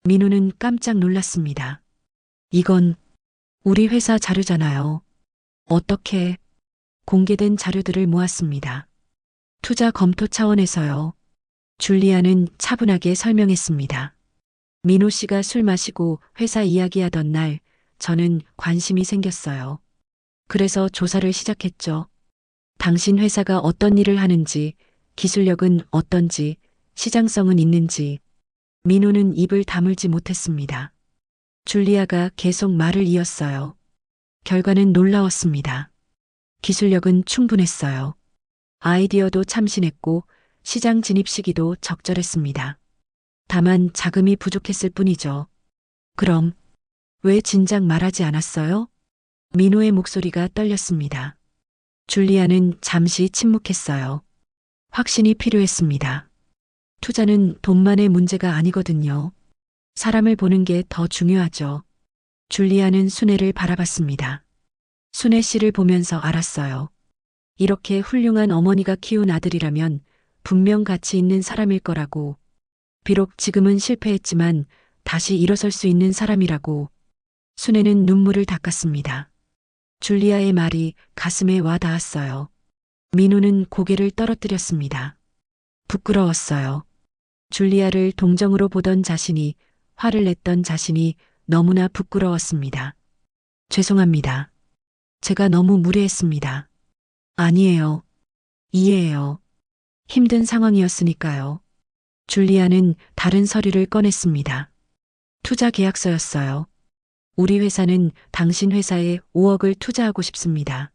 민호는 깜짝 놀랐습니다. 이건 우리 회사 자료잖아요. 어떻게? 공개된 자료들을 모았습니다. 투자 검토 차원에서요. 줄리아는 차분하게 설명했습니다. 민호 씨가 술 마시고 회사 이야기하던 날 저는 관심이 생겼어요. 그래서 조사를 시작했죠. 당신 회사가 어떤 일을 하는지, 기술력은 어떤지, 시장성은 있는지. 민호는 입을 다물지 못했습니다. 줄리아가 계속 말을 이었어요. 결과는 놀라웠습니다. 기술력은 충분했어요. 아이디어도 참신했고 시장 진입 시기도 적절했습니다. 다만 자금이 부족했을 뿐이죠. 그럼 왜 진작 말하지 않았어요? 민호의 목소리가 떨렸습니다. 줄리아는 잠시 침묵했어요. 확신이 필요했습니다. 투자는 돈만의 문제가 아니거든요. 사람을 보는 게 더 중요하죠. 줄리아는 순애를 바라봤습니다. 순애 씨를 보면서 알았어요. 이렇게 훌륭한 어머니가 키운 아들이라면 분명 가치 있는 사람일 거라고. 비록 지금은 실패했지만 다시 일어설 수 있는 사람이라고. 순애는 눈물을 닦았습니다. 줄리아의 말이 가슴에 와 닿았어요. 민호는 고개를 떨어뜨렸습니다. 부끄러웠어요. 줄리아를 동정으로 보던 자신이, 화를 냈던 자신이 너무나 부끄러웠습니다. 죄송합니다. 제가 너무 무례했습니다. 아니에요. 이해해요. 힘든 상황이었으니까요. 줄리아는 다른 서류를 꺼냈습니다. 투자 계약서였어요. 우리 회사는 당신 회사에 5억을 투자하고 싶습니다.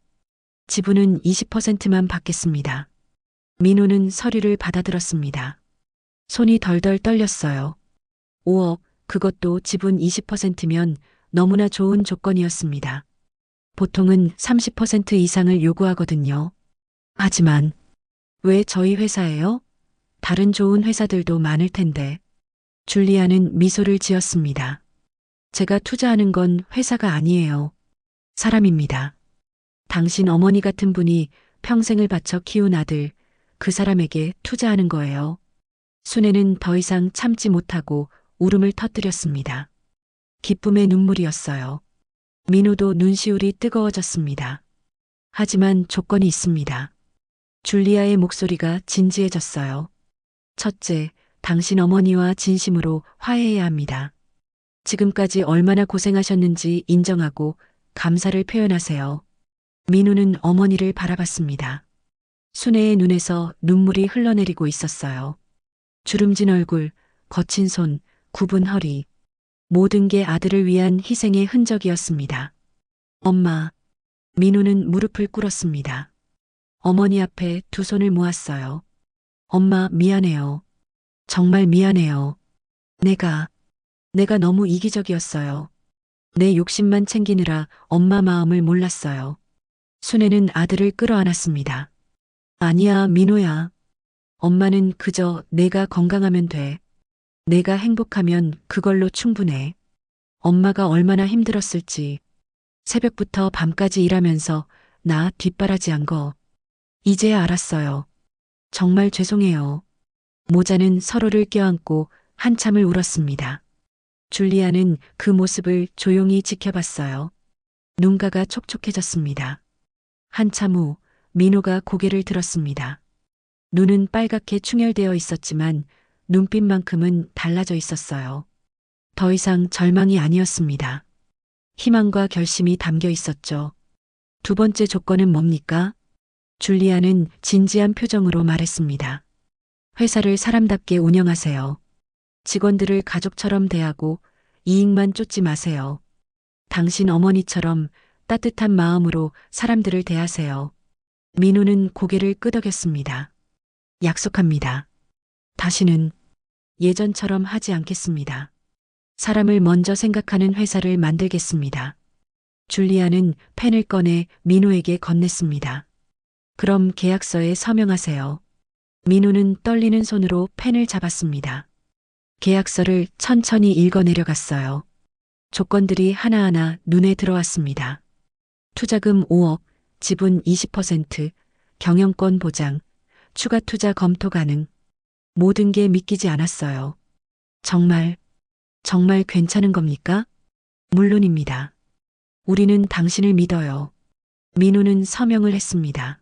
지분은 20%만 받겠습니다. 민호는 서류를 받아들었습니다. 손이 덜덜 떨렸어요. 5억, 그것도 지분 20%면 너무나 좋은 조건이었습니다. 보통은 30% 이상을 요구하거든요. 하지만 왜 저희 회사예요? 다른 좋은 회사들도 많을 텐데. 줄리아는 미소를 지었습니다. 제가 투자하는 건 회사가 아니에요. 사람입니다. 당신 어머니 같은 분이 평생을 바쳐 키운 아들, 그 사람에게 투자하는 거예요. 순애는 더 이상 참지 못하고 울음을 터뜨렸습니다. 기쁨의 눈물이었어요. 민호도 눈시울이 뜨거워졌습니다. 하지만 조건이 있습니다. 줄리아의 목소리가 진지해졌어요. 첫째, 당신 어머니와 진심으로 화해해야 합니다. 지금까지 얼마나 고생하셨는지 인정하고 감사를 표현하세요. 민호는 어머니를 바라봤습니다. 순애의 눈에서 눈물이 흘러내리고 있었어요. 주름진 얼굴, 거친 손, 굽은 허리. 모든 게 아들을 위한 희생의 흔적이었습니다. 엄마. 민호는 무릎을 꿇었습니다. 어머니 앞에 두 손을 모았어요. 엄마, 미안해요. 정말 미안해요. 내가 너무 이기적이었어요. 내 욕심만 챙기느라 엄마 마음을 몰랐어요. 순애는 아들을 끌어안았습니다. 아니야, 민호야. 엄마는 그저 내가 건강하면 돼. 내가 행복하면 그걸로 충분해. 엄마가 얼마나 힘들었을지. 새벽부터 밤까지 일하면서 나 뒷바라지한 거. 이제야 알았어요. 정말 죄송해요. 모자는 서로를 껴안고 한참을 울었습니다. 줄리아는 그 모습을 조용히 지켜봤어요. 눈가가 촉촉해졌습니다. 한참 후 민호가 고개를 들었습니다. 눈은 빨갛게 충혈되어 있었지만 눈빛만큼은 달라져 있었어요. 더 이상 절망이 아니었습니다. 희망과 결심이 담겨 있었죠. 두 번째 조건은 뭡니까? 줄리아는 진지한 표정으로 말했습니다. 회사를 사람답게 운영하세요. 직원들을 가족처럼 대하고 이익만 쫓지 마세요. 당신 어머니처럼 따뜻한 마음으로 사람들을 대하세요. 민호는 고개를 끄덕였습니다. 약속합니다. 다시는 예전처럼 하지 않겠습니다. 사람을 먼저 생각하는 회사를 만들겠습니다. 줄리아는 펜을 꺼내 민호에게 건넸습니다. 그럼 계약서에 서명하세요. 민호는 떨리는 손으로 펜을 잡았습니다. 계약서를 천천히 읽어 내려갔어요. 조건들이 하나하나 눈에 들어왔습니다. 투자금 5억, 지분 20%, 경영권 보장, 추가 투자 검토 가능. 모든 게 믿기지 않았어요. 정말 정말 괜찮은 겁니까? 물론입니다. 우리는 당신을 믿어요. 민호는 서명을 했습니다.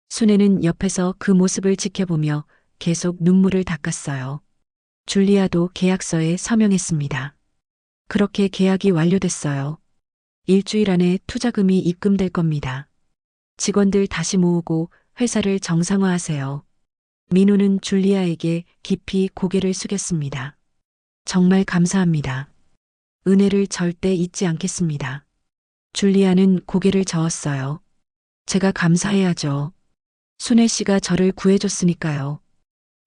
순애는 옆에서 그 모습을 지켜보며 계속 눈물을 닦았어요. 줄리아도 계약서에 서명했습니다. 그렇게 계약이 완료됐어요. 일주일 안에 투자금이 입금될 겁니다. 직원들 다시 모으고 회사를 정상화하세요. 민호는 줄리아에게 깊이 고개를 숙였습니다. 정말 감사합니다. 은혜를 절대 잊지 않겠습니다. 줄리아는 고개를 저었어요. 제가 감사해야죠. 순애 씨가 저를 구해줬으니까요.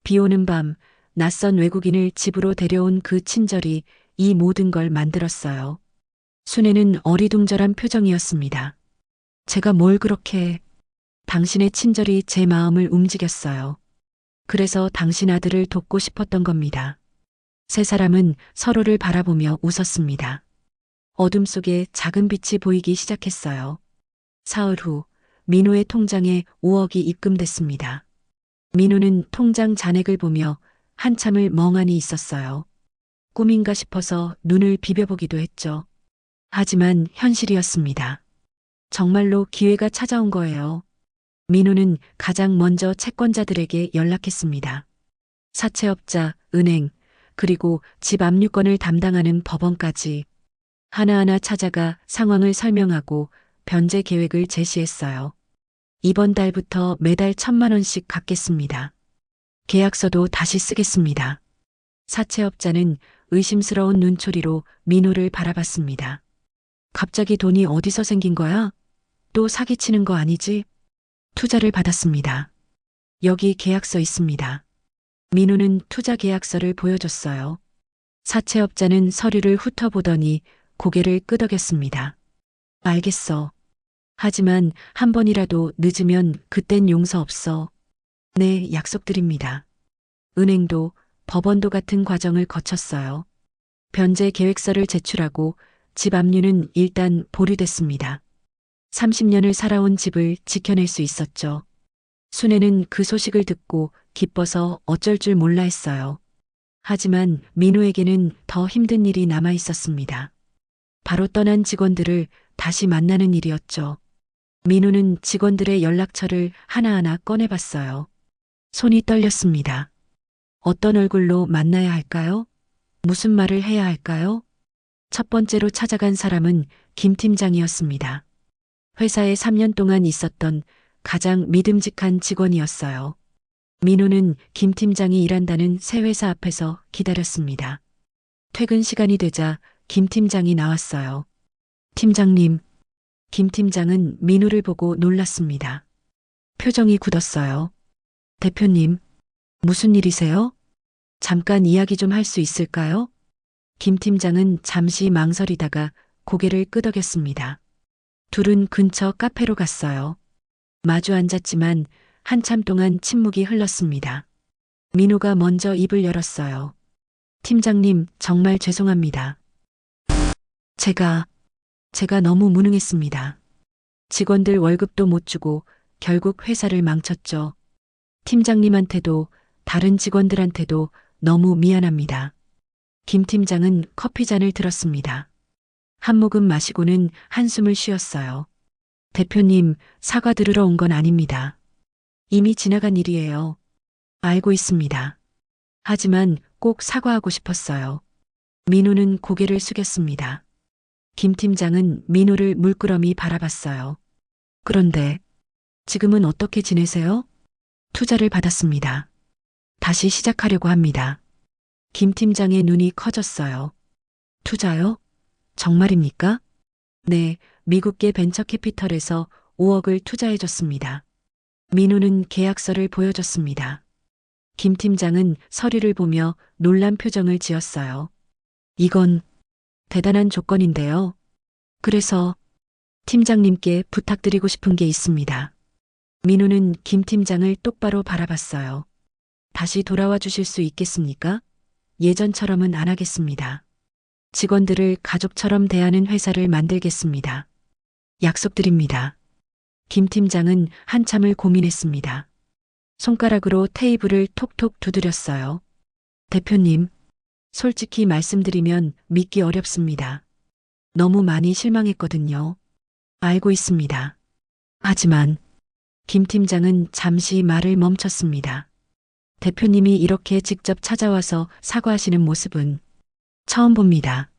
비 오는 밤, 낯선 외국인을 집으로 데려온 그 친절이 이 모든 걸 만들었어요. 순애는 어리둥절한 표정이었습니다. 제가 뭘 그렇게... 당신의 친절이 제 마음을 움직였어요. 그래서 당신 아들을 돕고 싶었던 겁니다. 세 사람은 서로를 바라보며 웃었습니다. 어둠 속에 작은 빛이 보이기 시작했어요. 사흘 후 민호의 통장에 5억이 입금됐습니다. 민호는 통장 잔액을 보며 한참을 멍하니 있었어요. 꿈인가 싶어서 눈을 비벼보기도 했죠. 하지만 현실이었습니다. 정말로 기회가 찾아온 거예요. 민호는 가장 먼저 채권자들에게 연락했습니다. 사채업자, 은행, 그리고 집 압류권을 담당하는 법원까지 하나하나 찾아가 상황을 설명하고 변제 계획을 제시했어요. 이번 달부터 매달 1,000만 원씩 갚겠습니다. 계약서도 다시 쓰겠습니다. 사채업자는 의심스러운 눈초리로 민호를 바라봤습니다. 갑자기 돈이 어디서 생긴 거야? 또 사기치는 거 아니지? 투자를 받았습니다. 여기 계약서 있습니다. 민호는 투자 계약서를 보여줬어요. 사채업자는 서류를 훑어보더니 고개를 끄덕였습니다. 알겠어. 하지만 한 번이라도 늦으면 그땐 용서 없어. 네, 약속드립니다. 은행도 법원도 같은 과정을 거쳤어요. 변제 계획서를 제출하고 집 압류는 일단 보류됐습니다. 30년을 살아온 집을 지켜낼 수 있었죠. 순애는 그 소식을 듣고 기뻐서 어쩔 줄 몰라 했어요. 하지만 민호에게는 더 힘든 일이 남아 있었습니다. 바로 떠난 직원들을 다시 만나는 일이었죠. 민호는 직원들의 연락처를 하나하나 꺼내봤어요. 손이 떨렸습니다. 어떤 얼굴로 만나야 할까요? 무슨 말을 해야 할까요? 첫 번째로 찾아간 사람은 김 팀장이었습니다. 회사에 3년 동안 있었던 가장 믿음직한 직원이었어요. 민호는 김 팀장이 일한다는 새 회사 앞에서 기다렸습니다. 퇴근 시간이 되자 김 팀장이 나왔어요. 팀장님. 김 팀장은 민호를 보고 놀랐습니다. 표정이 굳었어요. 대표님, 무슨 일이세요? 잠깐 이야기 좀 할 수 있을까요? 김 팀장은 잠시 망설이다가 고개를 끄덕였습니다. 둘은 근처 카페로 갔어요. 마주 앉았지만 한참 동안 침묵이 흘렀습니다. 민호가 먼저 입을 열었어요. 팀장님, 정말 죄송합니다. 제가 너무 무능했습니다. 직원들 월급도 못 주고 결국 회사를 망쳤죠. 팀장님한테도 다른 직원들한테도 너무 미안합니다. 김 팀장은 커피잔을 들었습니다. 한 모금 마시고는 한숨을 쉬었어요. 대표님, 사과 들으러 온 건 아닙니다. 이미 지나간 일이에요. 알고 있습니다. 하지만 꼭 사과하고 싶었어요. 민호는 고개를 숙였습니다. 김 팀장은 민호를 물끄러미 바라봤어요. 그런데 지금은 어떻게 지내세요? 투자를 받았습니다. 다시 시작하려고 합니다. 김 팀장의 눈이 커졌어요. 투자요? 정말입니까? 네, 미국계 벤처 캐피털에서 5억을 투자해줬습니다. 민호는 계약서를 보여줬습니다. 김 팀장은 서류를 보며 놀란 표정을 지었어요. 이건 대단한 조건인데요. 그래서 팀장님께 부탁드리고 싶은 게 있습니다. 민호는 김 팀장을 똑바로 바라봤어요. 다시 돌아와 주실 수 있겠습니까? 예전처럼은 안 하겠습니다. 직원들을 가족처럼 대하는 회사를 만들겠습니다. 약속드립니다. 김 팀장은 한참을 고민했습니다. 손가락으로 테이블을 톡톡 두드렸어요. 대표님, 솔직히 말씀드리면 믿기 어렵습니다. 너무 많이 실망했거든요. 알고 있습니다. 하지만 김 팀장은 잠시 말을 멈췄습니다. 대표님이 이렇게 직접 찾아와서 사과하시는 모습은 처음 봅니다.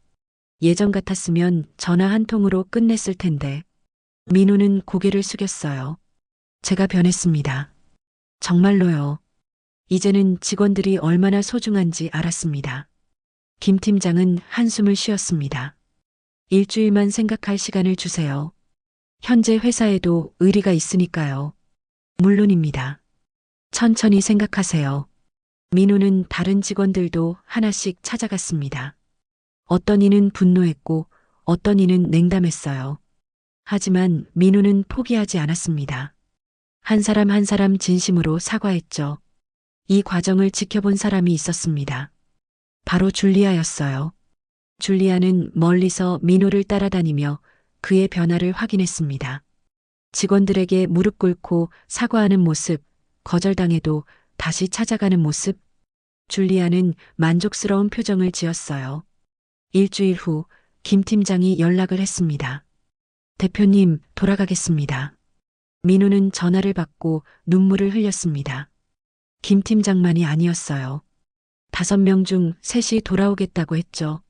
예전 같았으면 전화 한 통으로 끝냈을 텐데. 민호는 고개를 숙였어요. 제가 변했습니다. 정말로요. 이제는 직원들이 얼마나 소중한지 알았습니다. 김 팀장은 한숨을 쉬었습니다. 일주일만 생각할 시간을 주세요. 현재 회사에도 의리가 있으니까요. 물론입니다. 천천히 생각하세요. 민호는 다른 직원들도 하나씩 찾아갔습니다. 어떤 이는 분노했고 어떤 이는 냉담했어요. 하지만 민호는 포기하지 않았습니다. 한 사람 한 사람 진심으로 사과했죠. 이 과정을 지켜본 사람이 있었습니다. 바로 줄리아였어요. 줄리아는 멀리서 민호를 따라다니며 그의 변화를 확인했습니다. 직원들에게 무릎 꿇고 사과하는 모습, 거절당해도 다시 찾아가는 모습. 줄리아는 만족스러운 표정을 지었어요. 일주일 후 김 팀장이 연락을 했습니다. 대표님, 돌아가겠습니다. 민호는 전화를 받고 눈물을 흘렸습니다. 김 팀장만이 아니었어요. 5명 중 3이 돌아오겠다고 했죠.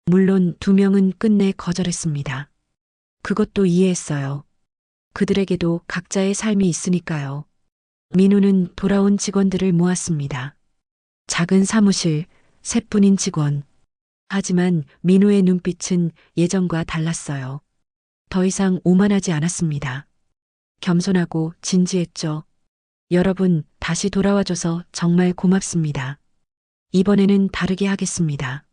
물론 2명은 끝내 거절했습니다. 그것도 이해했어요. 그들에게도 각자의 삶이 있으니까요. 민호는 돌아온 직원들을 모았습니다. 작은 사무실, 3분인 직원. 하지만 민호의 눈빛은 예전과 달랐어요. 더 이상 오만하지 않았습니다. 겸손하고 진지했죠. 여러분, 다시 돌아와줘서 정말 고맙습니다. 이번에는 다르게 하겠습니다.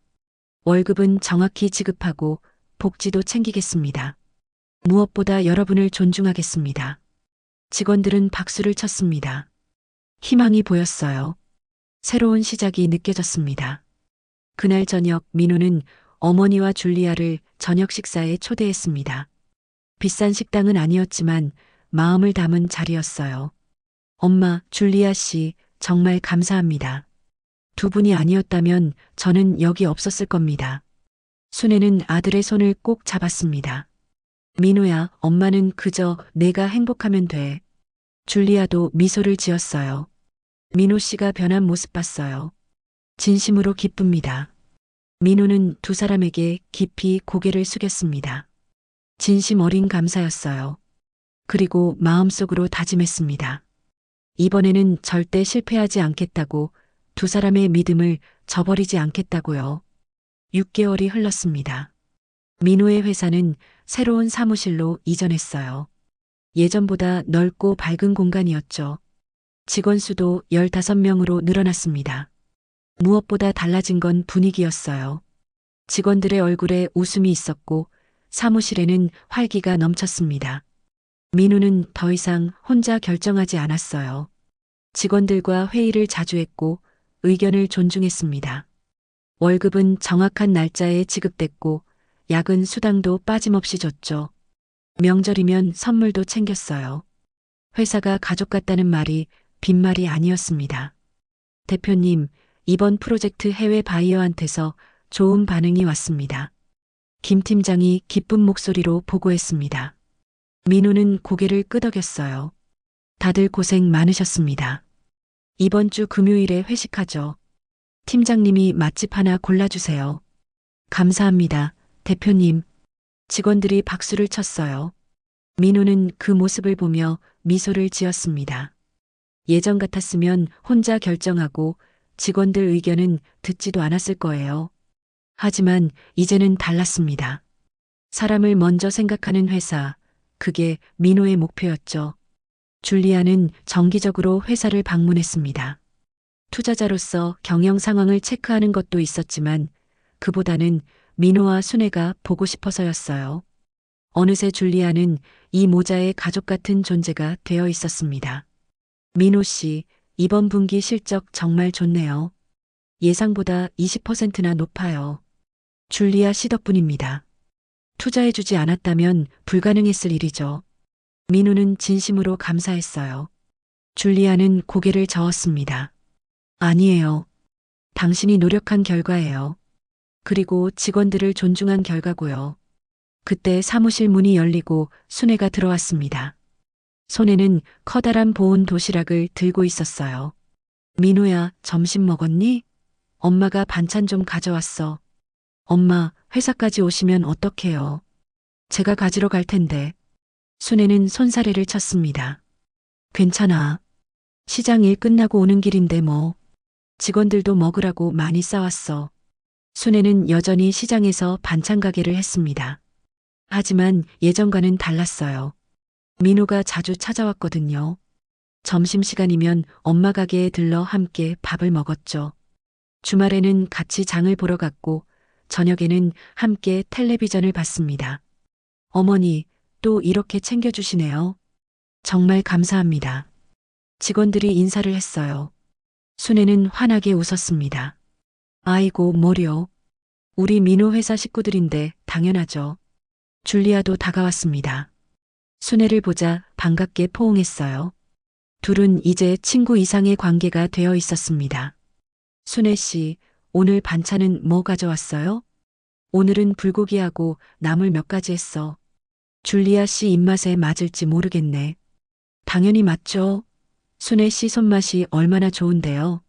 월급은 정확히 지급하고 복지도 챙기겠습니다. 무엇보다 여러분을 존중하겠습니다. 직원들은 박수를 쳤습니다. 희망이 보였어요. 새로운 시작이 느껴졌습니다. 그날 저녁 민호는 어머니와 줄리아를 저녁 식사에 초대했습니다. 비싼 식당은 아니었지만 마음을 담은 자리였어요. 엄마, 줄리아 씨, 정말 감사합니다. 2분이 아니었다면 저는 여기 없었을 겁니다. 순애는 아들의 손을 꼭 잡았습니다. 민호야, 엄마는 그저 내가 행복하면 돼. 줄리아도 미소를 지었어요. 민호 씨가 변한 모습 봤어요. 진심으로 기쁩니다. 민호는 2 사람에게 깊이 고개를 숙였습니다. 진심 어린 감사였어요. 그리고 마음속으로 다짐했습니다. 이번에는 절대 실패하지 않겠다고, 2 사람의 믿음을 저버리지 않겠다고요. 6개월이 흘렀습니다. 민호의 회사는 새로운 사무실로 이전했어요. 예전보다 넓고 밝은 공간이었죠. 직원 수도 15명으로 늘어났습니다. 무엇보다 달라진 건 분위기였어요. 직원들의 얼굴에 웃음이 있었고 사무실에는 활기가 넘쳤습니다. 민호는 더 이상 혼자 결정하지 않았어요. 직원들과 회의를 자주 했고 의견을 존중했습니다. 월급은 정확한 날짜에 지급됐고 야근 수당도 빠짐없이 줬죠. 명절이면 선물도 챙겼어요. 회사가 가족 같다는 말이 빈말이 아니었습니다. 대표님, 이번 프로젝트 해외 바이어한테서 좋은 반응이 왔습니다. 김 팀장이 기쁜 목소리로 보고했습니다. 민호는 고개를 끄덕였어요. 다들 고생 많으셨습니다. 이번 주 금요일에 회식하죠. 팀장님이 맛집 하나 골라주세요. 감사합니다, 대표님. 직원들이 박수를 쳤어요. 민호는 그 모습을 보며 미소를 지었습니다. 예전 같았으면 혼자 결정하고 직원들 의견은 듣지도 않았을 거예요. 하지만 이제는 달랐습니다. 사람을 먼저 생각하는 회사, 그게 민호의 목표였죠. 줄리아는 정기적으로 회사를 방문했습니다. 투자자로서 경영 상황을 체크하는 것도 있었지만 그보다는 민호와 순애가 보고 싶어서였어요. 어느새 줄리아는 이 모자의 가족 같은 존재가 되어 있었습니다. 민호 씨, 이번 분기 실적 정말 좋네요. 예상보다 20%나 높아요. 줄리아 씨 덕분입니다. 투자해주지 않았다면 불가능했을 일이죠. 민호는 진심으로 감사했어요. 줄리아는 고개를 저었습니다. 아니에요. 당신이 노력한 결과예요. 그리고 직원들을 존중한 결과고요. 그때 사무실 문이 열리고 순애가 들어왔습니다. 손에는 커다란 보온 도시락을 들고 있었어요. 민호야, 점심 먹었니? 엄마가 반찬 좀 가져왔어. 엄마, 회사까지 오시면 어떡해요? 제가 가지러 갈 텐데. 순애는 손사래를 쳤습니다. 괜찮아. 시장 일 끝나고 오는 길인데 뭐. 직원들도 먹으라고 많이 싸왔어. 순애는 여전히 시장에서 반찬 가게를 했습니다. 하지만 예전과는 달랐어요. 민호가 자주 찾아왔거든요. 점심시간이면 엄마 가게에 들러 함께 밥을 먹었죠. 주말에는 같이 장을 보러 갔고 저녁에는 함께 텔레비전을 봤습니다. 어머니, 또 이렇게 챙겨주시네요. 정말 감사합니다. 직원들이 인사를 했어요. 순애는 환하게 웃었습니다. 아이고, 뭐려. 우리 민호 회사 식구들인데 당연하죠. 줄리아도 다가왔습니다. 순애를 보자 반갑게 포옹했어요. 둘은 이제 친구 이상의 관계가 되어 있었습니다. 순애 씨, 오늘 반찬은 뭐 가져왔어요? 오늘은 불고기하고 나물 몇 가지 했어. 줄리아 씨 입맛에 맞을지 모르겠네. 당연히 맞죠. 순애 씨 손맛이 얼마나 좋은데요.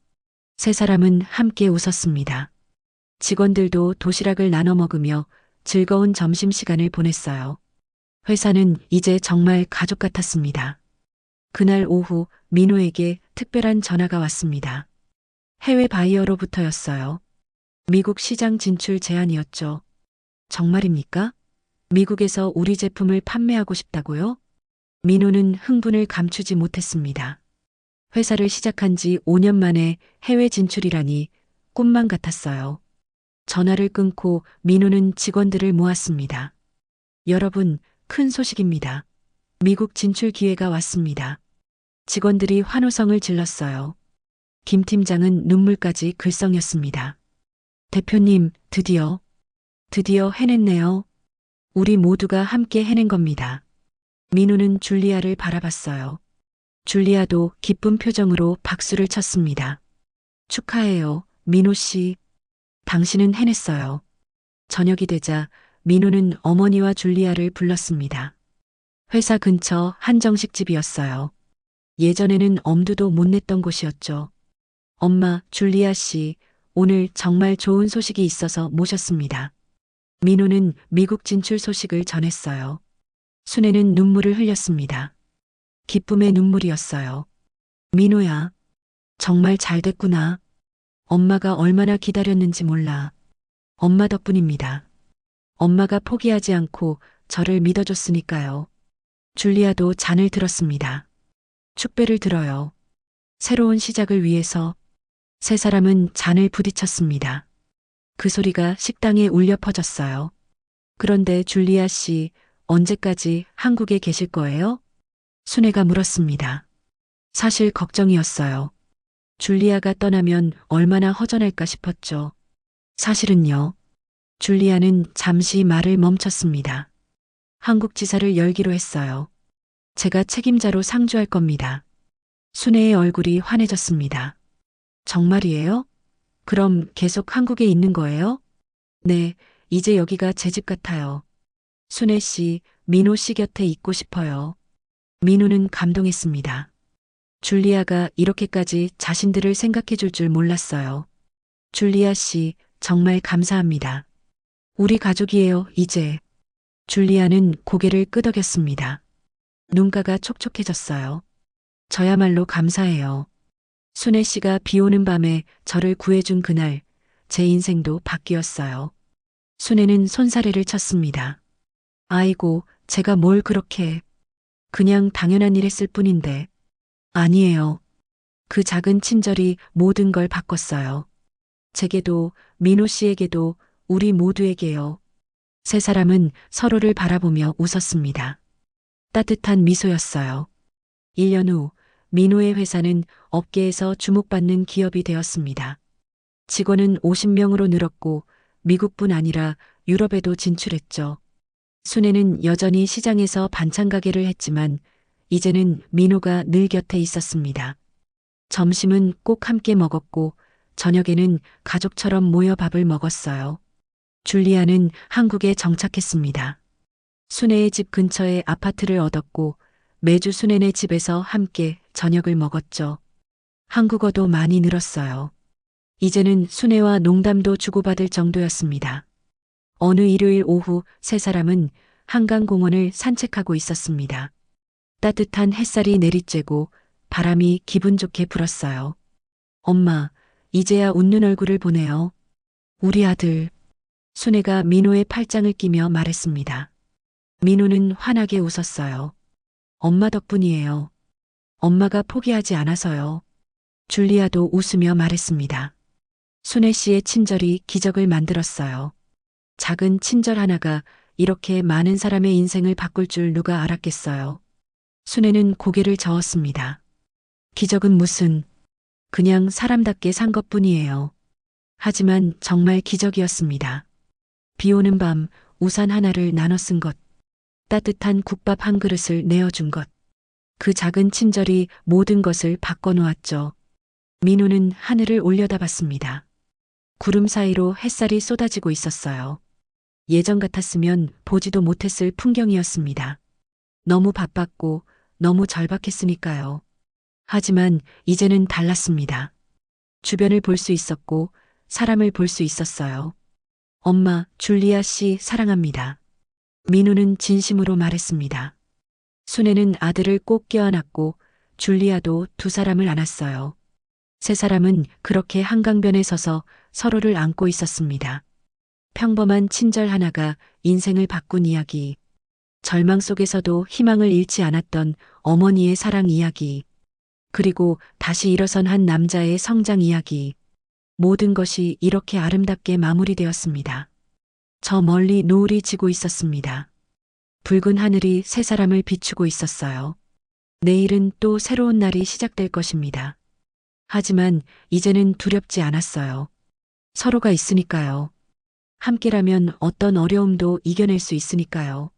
세 사람은 함께 웃었습니다. 직원들도 도시락을 나눠 먹으며 즐거운 점심시간을 보냈어요. 회사는 이제 정말 가족 같았습니다. 그날 오후 민호에게 특별한 전화가 왔습니다. 해외 바이어로부터였어요. 미국 시장 진출 제안이었죠. 정말입니까? 미국에서 우리 제품을 판매하고 싶다고요? 민호는 흥분을 감추지 못했습니다. 회사를 시작한 지 5년 만에 해외 진출이라니 꿈만 같았어요. 전화를 끊고 민호는 직원들을 모았습니다. 여러분, 큰 소식입니다. 미국 진출 기회가 왔습니다. 직원들이 환호성을 질렀어요. 김 팀장은 눈물까지 글썽였습니다. 대표님, 드디어 해냈네요. 우리 모두가 함께 해낸 겁니다. 민호는 줄리아를 바라봤어요. 줄리아도 기쁜 표정으로 박수를 쳤습니다. 축하해요, 민호 씨. 당신은 해냈어요. 저녁이 되자 민호는 어머니와 줄리아를 불렀습니다. 회사 근처 한정식집이었어요. 예전에는 엄두도 못 냈던 곳이었죠. 엄마, 줄리아 씨, 오늘 정말 좋은 소식이 있어서 모셨습니다. 민호는 미국 진출 소식을 전했어요. 순애는 눈물을 흘렸습니다. 기쁨의 눈물이었어요. 민호야, 정말 잘 됐구나. 엄마가 얼마나 기다렸는지 몰라. 엄마 덕분입니다. 엄마가 포기하지 않고 저를 믿어줬으니까요. 줄리아도 잔을 들었습니다. 축배를 들어요. 새로운 시작을 위해서. 세 사람은 잔을 부딪혔습니다. 그 소리가 식당에 울려 퍼졌어요. 그런데 줄리아 씨, 언제까지 한국에 계실 거예요? 순애가 물었습니다. 사실 걱정이었어요. 줄리아가 떠나면 얼마나 허전할까 싶었죠. 사실은요. 줄리아는 잠시 말을 멈췄습니다. 한국 지사를 열기로 했어요. 제가 책임자로 상주할 겁니다. 순애의 얼굴이 환해졌습니다. 정말이에요? 그럼 계속 한국에 있는 거예요? 네, 이제 여기가 제 집 같아요. 순애 씨, 민호 씨 곁에 있고 싶어요. 민호는 감동했습니다. 줄리아가 이렇게까지 자신들을 생각해 줄 줄 몰랐어요. 줄리아 씨, 정말 감사합니다. 우리 가족이에요, 이제. 줄리아는 고개를 끄덕였습니다. 눈가가 촉촉해졌어요. 저야말로 감사해요. 순애 씨가 비 오는 밤에 저를 구해준 그날, 제 인생도 바뀌었어요. 순애는 손사래를 쳤습니다. 아이고, 제가 뭘 그렇게. 그냥 당연한 일 했을 뿐인데. 아니에요. 그 작은 친절이 모든 걸 바꿨어요. 제게도, 민호 씨에게도, 우리 모두에게요. 세 사람은 서로를 바라보며 웃었습니다. 따뜻한 미소였어요. 1년 후, 민호의 회사는 업계에서 주목받는 기업이 되었습니다. 직원은 50명으로 늘었고, 미국뿐 아니라 유럽에도 진출했죠. 순애는 여전히 시장에서 반찬 가게를 했지만, 이제는 민호가 늘 곁에 있었습니다. 점심은 꼭 함께 먹었고, 저녁에는 가족처럼 모여 밥을 먹었어요. 줄리아는 한국에 정착했습니다. 순애의 집 근처에 아파트를 얻었고 매주 순애네 집에서 함께 저녁을 먹었죠. 한국어도 많이 늘었어요. 이제는 순애와 농담도 주고받을 정도였습니다. 어느 일요일 오후 세 사람은 한강공원을 산책하고 있었습니다. 따뜻한 햇살이 내리쬐고 바람이 기분 좋게 불었어요. 엄마, 이제야 웃는 얼굴을 보네요. 우리 아들. 순애가 민호의 팔짱을 끼며 말했습니다. 민호는 환하게 웃었어요. 엄마 덕분이에요. 엄마가 포기하지 않아서요. 줄리아도 웃으며 말했습니다. 순애 씨의 친절이 기적을 만들었어요. 작은 친절 하나가 이렇게 많은 사람의 인생을 바꿀 줄 누가 알았겠어요. 순애는 고개를 저었습니다. 기적은 무슨, 그냥 사람답게 산 것뿐이에요. 하지만 정말 기적이었습니다. 비 오는 밤 우산 하나를 나눠 쓴 것, 따뜻한 국밥 한 그릇을 내어준 것, 그 작은 친절이 모든 것을 바꿔놓았죠. 민호는 하늘을 올려다봤습니다. 구름 사이로 햇살이 쏟아지고 있었어요. 예전 같았으면 보지도 못했을 풍경이었습니다. 너무 바빴고 너무 절박했으니까요. 하지만 이제는 달랐습니다. 주변을 볼 수 있었고 사람을 볼 수 있었어요. 엄마, 줄리아 씨 사랑합니다. 민우는 진심으로 말했습니다. 순애는 아들을 꼭 껴안았고 줄리아도 두 사람을 안았어요. 세 사람은 그렇게 한강변에 서서 서로를 안고 있었습니다. 평범한 친절 하나가 인생을 바꾼 이야기. 절망 속에서도 희망을 잃지 않았던 어머니의 사랑 이야기. 그리고 다시 일어선 한 남자의 성장 이야기. 모든 것이 이렇게 아름답게 마무리되었습니다. 저 멀리 노을이 지고 있었습니다. 붉은 하늘이 세 사람을 비추고 있었어요. 내일은 또 새로운 날이 시작될 것입니다. 하지만 이제는 두렵지 않았어요. 서로가 있으니까요. 함께라면 어떤 어려움도 이겨낼 수 있으니까요.